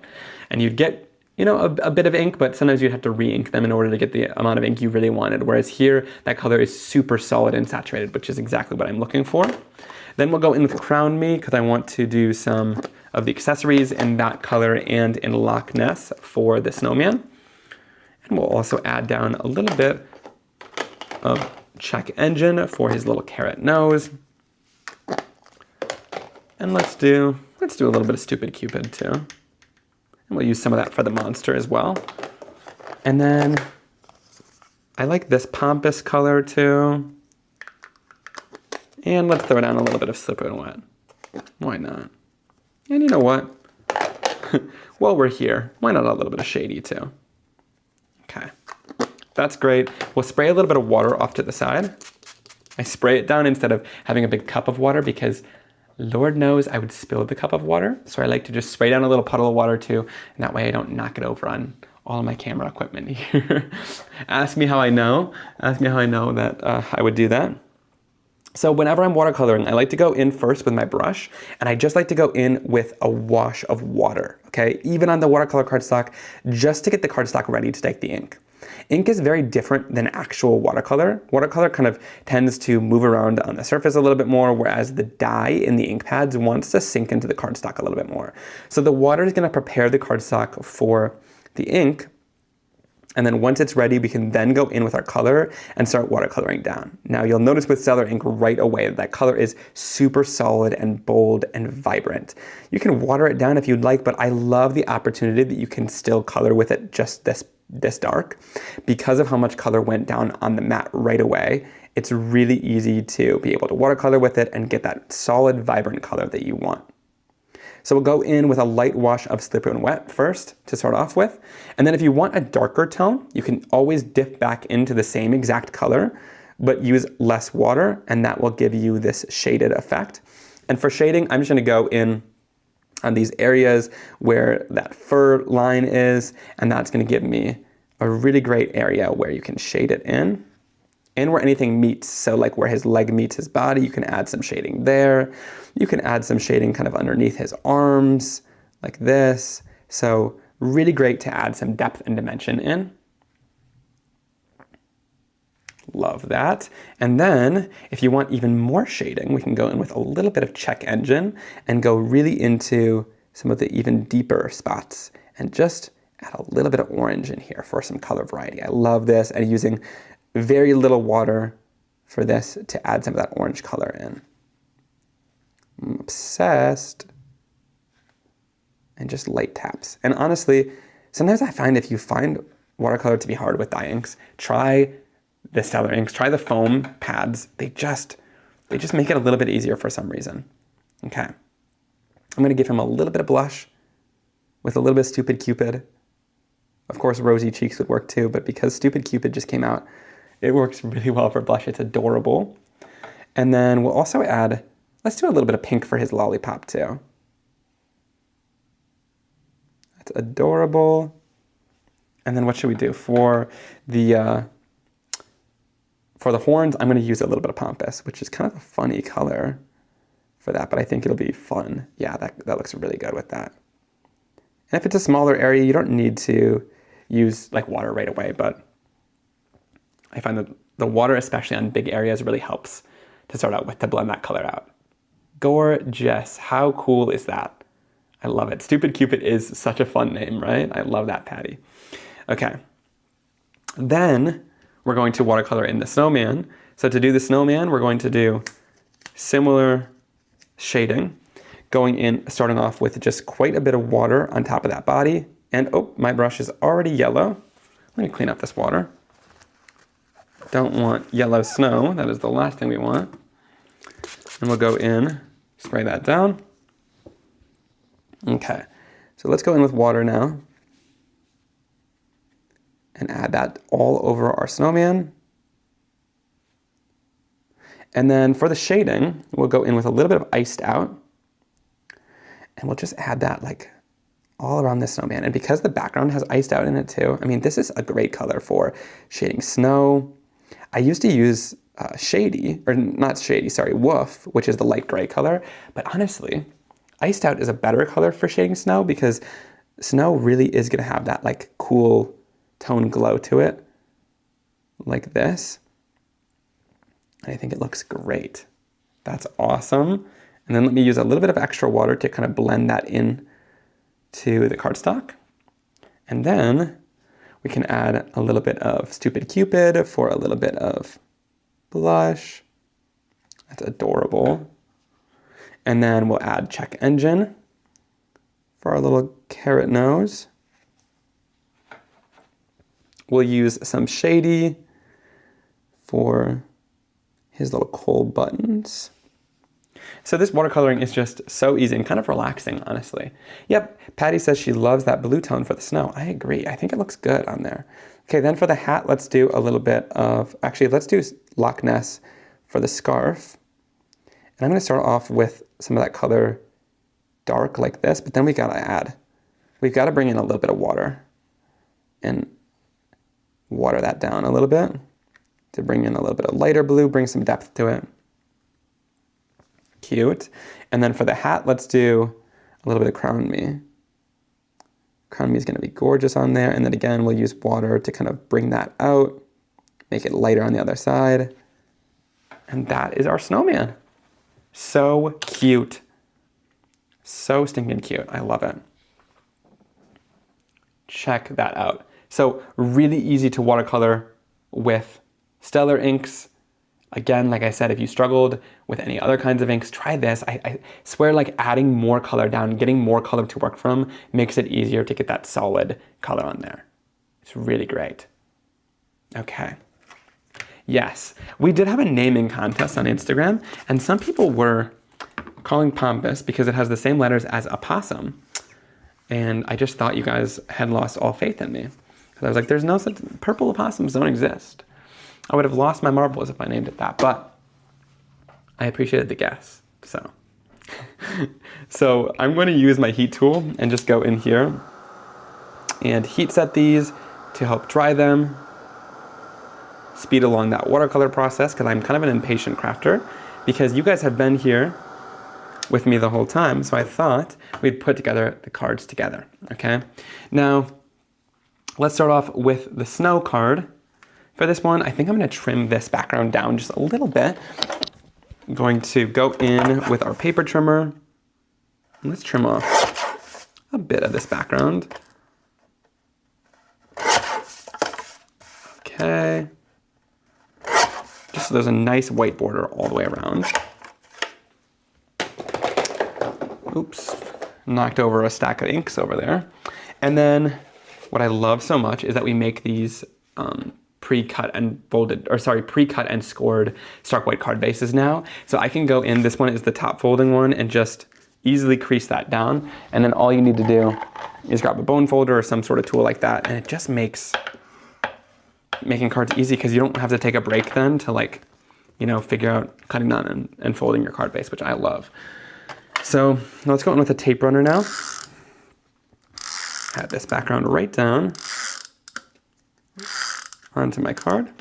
And you'd get, you know, a bit of ink, but sometimes you'd have to re-ink them in order to get the amount of ink you really wanted. Whereas here, that color is super solid and saturated, which is exactly what I'm looking for. Then we'll go in with Crown Me, because I want to do some of the accessories in that color and in Loch Ness for the snowman. And we'll also add down a little bit of check engine for his little carrot nose. And let's do a little bit of Stupid Cupid too. And we'll use some of that for the monster as well. And then I like this pompous color too. And let's throw down a little bit of slippery and wet. Why not? And you know what? While we're here, why not a little bit of shady too? Okay, that's great. We'll spray a little bit of water off to the side. I spray it down instead of having a big cup of water because Lord knows I would spill the cup of water. So I like to just spray down a little puddle of water too, and that way I don't knock it over on all of my camera equipment here. Ask me how I know. Ask me how I know that I would do that. So whenever I'm watercoloring, I like to go in first with my brush, and I just like to go in with a wash of water, okay? Even on the watercolor cardstock, just to get the cardstock ready to take the ink. Ink is very different than actual watercolor. Watercolor kind of tends to move around on the surface a little bit more, whereas the dye in the ink pads wants to sink into the cardstock a little bit more. So the water is gonna prepare the cardstock for the ink, and then once it's ready, we can then go in with our color and start watercoloring down. Now you'll notice with Stellar ink right away that color is super solid and bold and vibrant. You can water it down if you'd like, but I love the opportunity that you can still color with it just this dark. Because of how much color went down on the mat right away, it's really easy to be able to watercolor with it and get that solid, vibrant color that you want. So we'll go in with a light wash of slippery and wet first to start off with. And then if you want a darker tone, you can always dip back into the same exact color, but use less water, and that will give you this shaded effect. And for shading, I'm just gonna go in on these areas where that fur line is, and that's gonna give me a really great area where you can shade it in. And where anything meets, so like where his leg meets his body, you can add some shading there. You can add some shading kind of underneath his arms, like this. So really great to add some depth and dimension in. Love that. And then if you want even more shading, we can go in with a little bit of check engine and go really into some of the even deeper spots and just add a little bit of orange in here for some color variety. I love this, and using very little water for this to add some of that orange color in. I'm obsessed. And just light taps. And honestly, sometimes I find if you find watercolor to be hard with dye inks, try the Stellar inks, try the foam pads. They just make it a little bit easier for some reason. Okay. I'm gonna give him a little bit of blush with a little bit of Stupid Cupid. Of course, Rosy Cheeks would work too, but because Stupid Cupid just came out, it works really well for blush. It's adorable. And then we'll also add, let's do a little bit of pink for his lollipop too. That's adorable. And then what should we do? For the horns, I'm gonna use a little bit of Pampas, which is kind of a funny color for that, but I think it'll be fun. Yeah, that looks really good with that. And if it's a smaller area, you don't need to use like water right away, but I find that the water, especially on big areas, really helps to start out with to blend that color out. Gorgeous. How cool is that? I love it. Stupid Cupid is such a fun name, right? I love that, Patty. Okay. Then we're going to watercolor in the snowman. So to do the snowman, we're going to do similar shading, going in, starting off with just quite a bit of water on top of that body. And oh, my brush is already yellow. Let me clean up this water. Don't want yellow snow. That is the last thing we want. And we'll go in, spray that down. Okay, so let's go in with water now and add that all over our snowman. And then for the shading, we'll go in with a little bit of iced out, and we'll just add that like all around the snowman. And because the background has iced out in it too, I mean, this is a great color for shading snow. I used to use Woof, which is the light gray color, but honestly, iced out is a better color for shading snow because snow really is gonna have that like cool tone glow to it, like this. And I think it looks great. That's awesome. And then let me use a little bit of extra water to kind of blend that in to the cardstock. And then we can add a little bit of Stupid Cupid for a little bit of blush. That's adorable. And then we'll add Check Engine for our little carrot nose. We'll use some shady for his little coal buttons. So this watercoloring is just so easy and kind of relaxing, honestly. Yep, Patty says she loves that blue tone for the snow. I agree. I think it looks good on there. Okay, then for the hat, let's do a little bit of, actually, let's do Loch Ness for the scarf. And I'm going to start off with some of that color dark like this, but then we've got to bring in a little bit of water and water that down a little bit to bring in a little bit of lighter blue, bring some depth to it. Cute. And then for the hat, let's do a little bit of Crown Me. Crown Me is going to be gorgeous on there. And then again, we'll use water to kind of bring that out, make it lighter on the other side. And that is our snowman. So cute. So stinking cute. I love it. Check that out. So really easy to watercolor with Stellar inks. Again, like I said, if you struggled with any other kinds of inks, try this. I swear, like adding more color down, getting more color to work from makes it easier to get that solid color on there. It's really great. Okay. Yes, we did have a naming contest on Instagram, and some people were calling Pompous because it has the same letters as a possum. And I just thought you guys had lost all faith in me. Because I was like, there's no such, purple opossums don't exist. I would have lost my marbles if I named it that, but I appreciated the guess, so. So I'm going to use my heat tool and just go in here and heat set these to help dry them, speed along that watercolor process, because I'm kind of an impatient crafter, because you guys have been here with me the whole time, so I thought we'd put together the cards together, okay? Now, let's start off with the snow card. For this one, I think I'm going to trim this background down just a little bit. I'm going to go in with our paper trimmer. Let's trim off a bit of this background. Okay. Just so there's a nice white border all the way around. Oops, knocked over a stack of inks over there. And then what I love so much is that we make these pre-cut and scored stark white card bases now. So I can go in, this one is the top folding one, and just easily crease that down. And then all you need to do is grab a bone folder or some sort of tool like that, and it just makes making cards easy because you don't have to take a break then to, like, you know, figure out cutting down and folding your card base, which I love. So let's go in with a tape runner now. Add this background right down onto my card.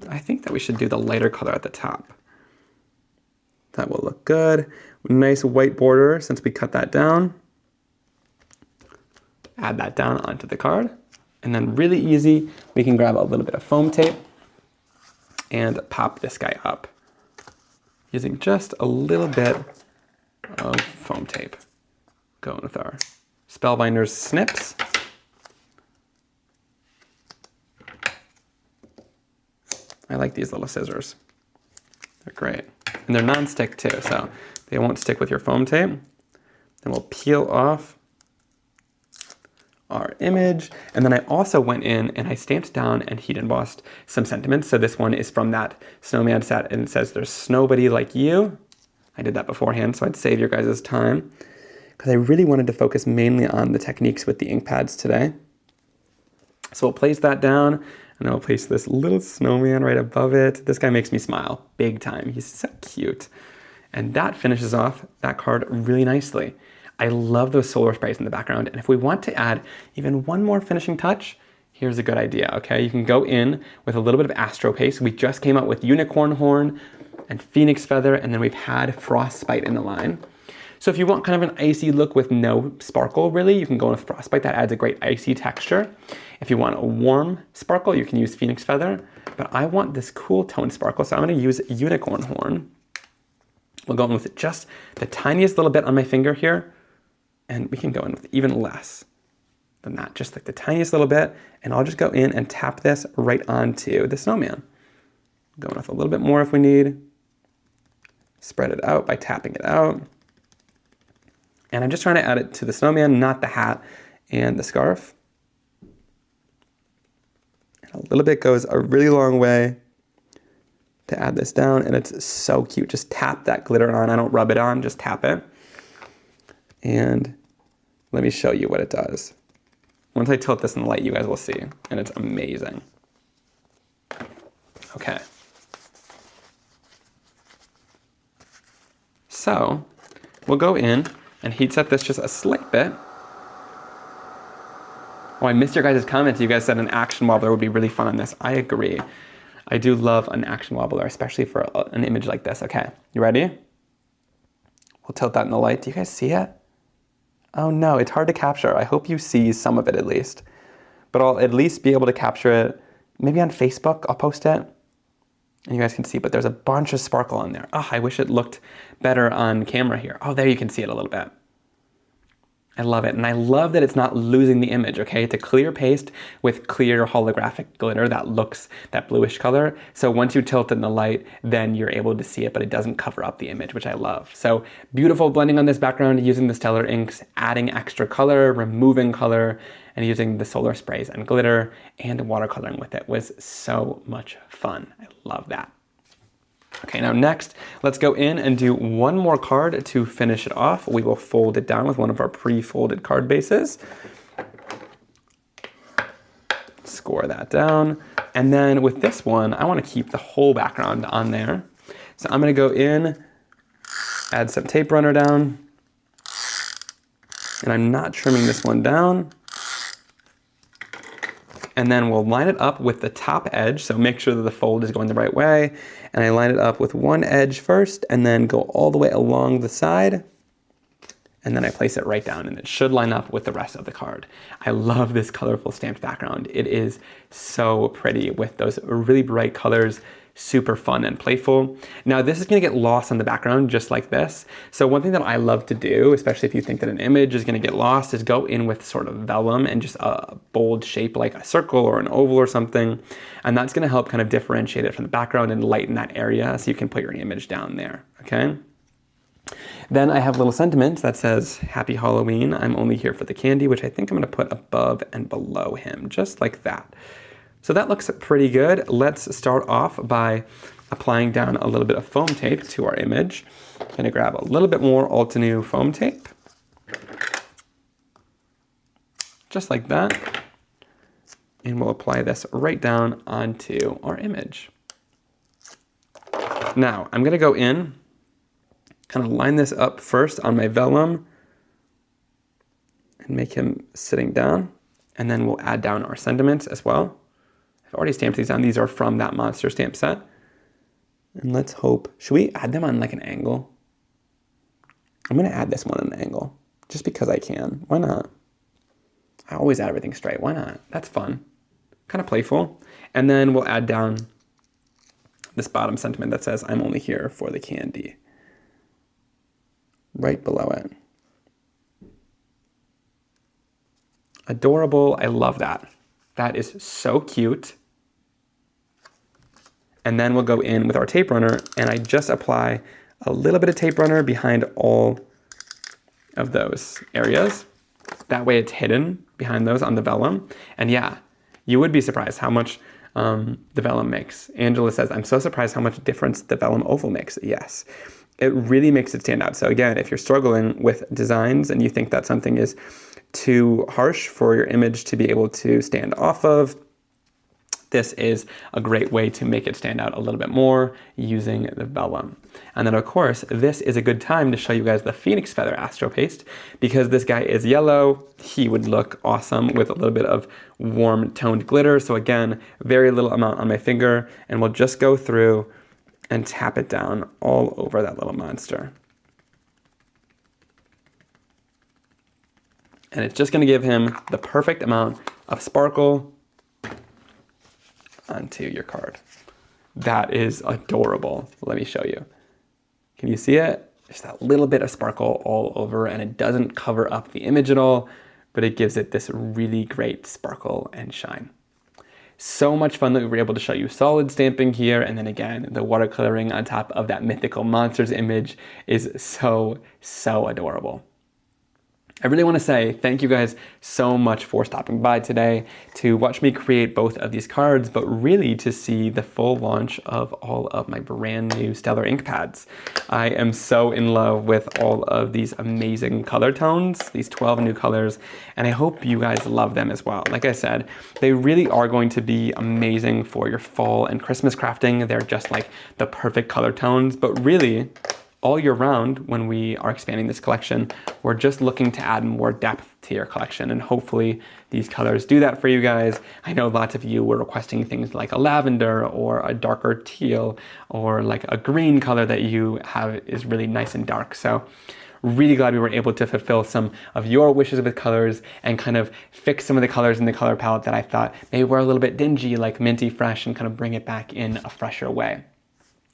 I think that we should do the lighter color at the top. That will look good. Nice white border since we cut that down. Add that down onto the card. And then really easy, we can grab a little bit of foam tape and pop this guy up using just a little bit of foam tape. Going with our Spellbinders snips. I like these little scissors. They're great. And they're non-stick too, so they won't stick with your foam tape. Then we'll peel off our image. And then I also went in and I stamped down and heat embossed some sentiments. So this one is from that Snowman set, and it says, "There's nobody like you." I did that beforehand, so I'd save your guys' time, because I really wanted to focus mainly on the techniques with the ink pads today. So we'll place that down, and then we'll place this little snowman right above it. This guy makes me smile big time. He's so cute. And that finishes off that card really nicely. I love those solar sprays in the background, and if we want to add even one more finishing touch, here's a good idea, okay? You can go in with a little bit of Astro Paste. We just came out with Unicorn Horn and Phoenix Feather, and then we've had Frostbite in the line. So if you want kind of an icy look with no sparkle really, you can go with Frostbite. That adds a great icy texture. If you want a warm sparkle, you can use Phoenix Feather, but I want this cool tone sparkle, so I'm gonna use Unicorn Horn. We'll go in with just the tiniest little bit on my finger here, and we can go in with even less than that, just like the tiniest little bit, and I'll just go in and tap this right onto the snowman. Going with a little bit more if we need. spread it out by tapping it out. And I'm just trying to add it to the snowman, not the hat and the scarf. And a little bit goes a really long way to add this down, and it's so cute. Just tap that glitter on. I don't rub it on, just tap it. And let me show you what it does. Once I tilt this in the light, you guys will see, and it's amazing. Okay. So we'll go in and heat set this just a slight bit. Oh, I missed your guys' comments. You guys said an action wobbler would be really fun on this. I agree. I do love an action wobbler, especially for an image like this. Okay, you ready? We'll tilt that in the light. Do you guys see it? Oh no, it's hard to capture. I hope you see some of it at least. But I'll at least be able to capture it. Maybe on Facebook, I'll post it. And you guys can see, but there's a bunch of sparkle on there. Oh, I wish it looked better on camera here. Oh, there you can see it a little bit. I love it. And I love that it's not losing the image, okay? It's a clear paste with clear holographic glitter that looks that bluish color. So once you tilt it in the light, then you're able to see it, but it doesn't cover up the image, which I love. So beautiful blending on this background using the stellar inks, adding extra color, removing color, and using the solar sprays and glitter and watercoloring with it was so much fun. I love that. Okay, now next, let's go in and do one more card to finish it off. We will fold it down with one of our pre-folded card bases. Score that down. And then with this one, I want to keep the whole background on there. So I'm going to go in, add some tape runner down. And I'm not trimming this one down. And then we'll line it up with the top edge, so make sure that the fold is going the right way. And I line it up with one edge first, and then go all the way along the side. And then I place it right down, and it should line up with the rest of the card. I love this colorful stamped background. It is so pretty with those really bright colors, super fun and playful. Now this is gonna get lost on the background just like this. So one thing that I love to do, especially if you think that an image is gonna get lost, is go in with sort of vellum and just a bold shape like a circle or an oval or something. And that's gonna help kind of differentiate it from the background and lighten that area so you can put your image down there, okay? Then I have a little sentiment that says, "Happy Halloween, I'm only here for the candy," which I think I'm gonna put above and below him, just like that. So that looks pretty good. Let's start off by applying down a little bit of foam tape to our image. I'm gonna grab a little bit more Altenew foam tape. Just like that. And we'll apply this right down onto our image. Now, I'm gonna go in, kind of line this up first on my vellum and make him sitting down. And then we'll add down our sentiments as well. I've already stamped these on. These are from that monster stamp set. And let's hope, should we add them on like an angle? I'm gonna add this one on an angle, just because I can. Why not? I always add everything straight, why not? That's fun, kind of playful. And then we'll add down this bottom sentiment that says, "I'm only here for the candy," right below it. Adorable, I love that. That is so cute. And then we'll go in with our tape runner, and I just apply a little bit of tape runner behind all of those areas. That way it's hidden behind those on the vellum. And yeah, you would be surprised how much the vellum makes. Angela says, "I'm so surprised how much difference the vellum oval makes." Yes, it really makes it stand out. So again, if you're struggling with designs and you think that something is too harsh for your image to be able to stand off of, this is a great way to make it stand out a little bit more using the vellum. And then of course, this is a good time to show you guys the Phoenix Feather Astro Paste, because this guy is yellow. He would look awesome with a little bit of warm toned glitter. So again, very little amount on my finger, and we'll just go through and tap it down all over that little monster. And it's just gonna give him the perfect amount of sparkle onto your card. That is adorable. Let me show you. Can you see it? Just that little bit of sparkle all over, and it doesn't cover up the image at all, but it gives it this really great sparkle and shine. So much fun that we were able to show you solid stamping here, and then again, the watercoloring on top of that Mythical monsters image is so adorable. I really want to say thank you guys so much for stopping by today to watch me create both of these cards, but really to see the full launch of all of my brand new Stellar ink pads. I am so in love with all of these amazing color tones, these 12 new colors, and I hope you guys love them as well. Like I said, they really are going to be amazing for your fall and Christmas crafting. They're just like the perfect color tones, but really, all year round, when we are expanding this collection, we're just looking to add more depth to your collection, and hopefully these colors do that for you guys. I know lots of you were requesting things like a lavender or a darker teal or like a green color that you have is really nice and dark. So really glad we were able to fulfill some of your wishes with colors and kind of fix some of the colors in the color palette that I thought maybe were a little bit dingy, like minty fresh, and kind of bring it back in a fresher way.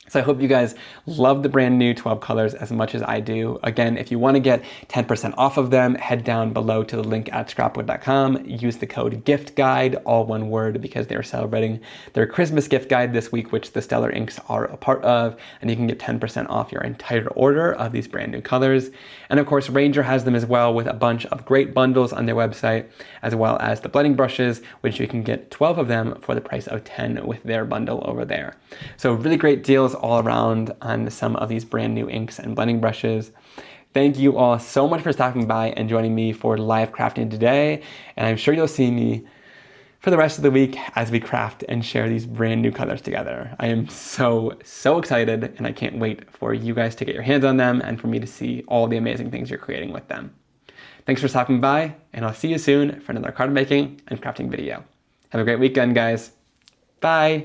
So I hope you guys love the brand new 12 colors as much as I do. Again, if you want to get 10% off of them, head down below to the link at scrapbook.com. Use the code GIFTGUIDE, all one word, because they're celebrating their Christmas gift guide this week, which the Stellar inks are a part of, and you can get 10% off your entire order of these brand new colors. And of course, Reinker has them as well with a bunch of great bundles on their website, as well as the blending brushes, which you can get 12 of them for the price of 10 with their bundle over there. So really great deals all around on some of these brand new inks and blending brushes. Thank you all so much for stopping by and joining me for live crafting today, and I'm sure you'll see me for the rest of the week as we craft and share these brand new colors together. I am so excited, and I can't wait for you guys to get your hands on them and for me to see all the amazing things you're creating with them. Thanks for stopping by, and I'll see you soon for another card making and crafting video. Have a great weekend, guys. Bye.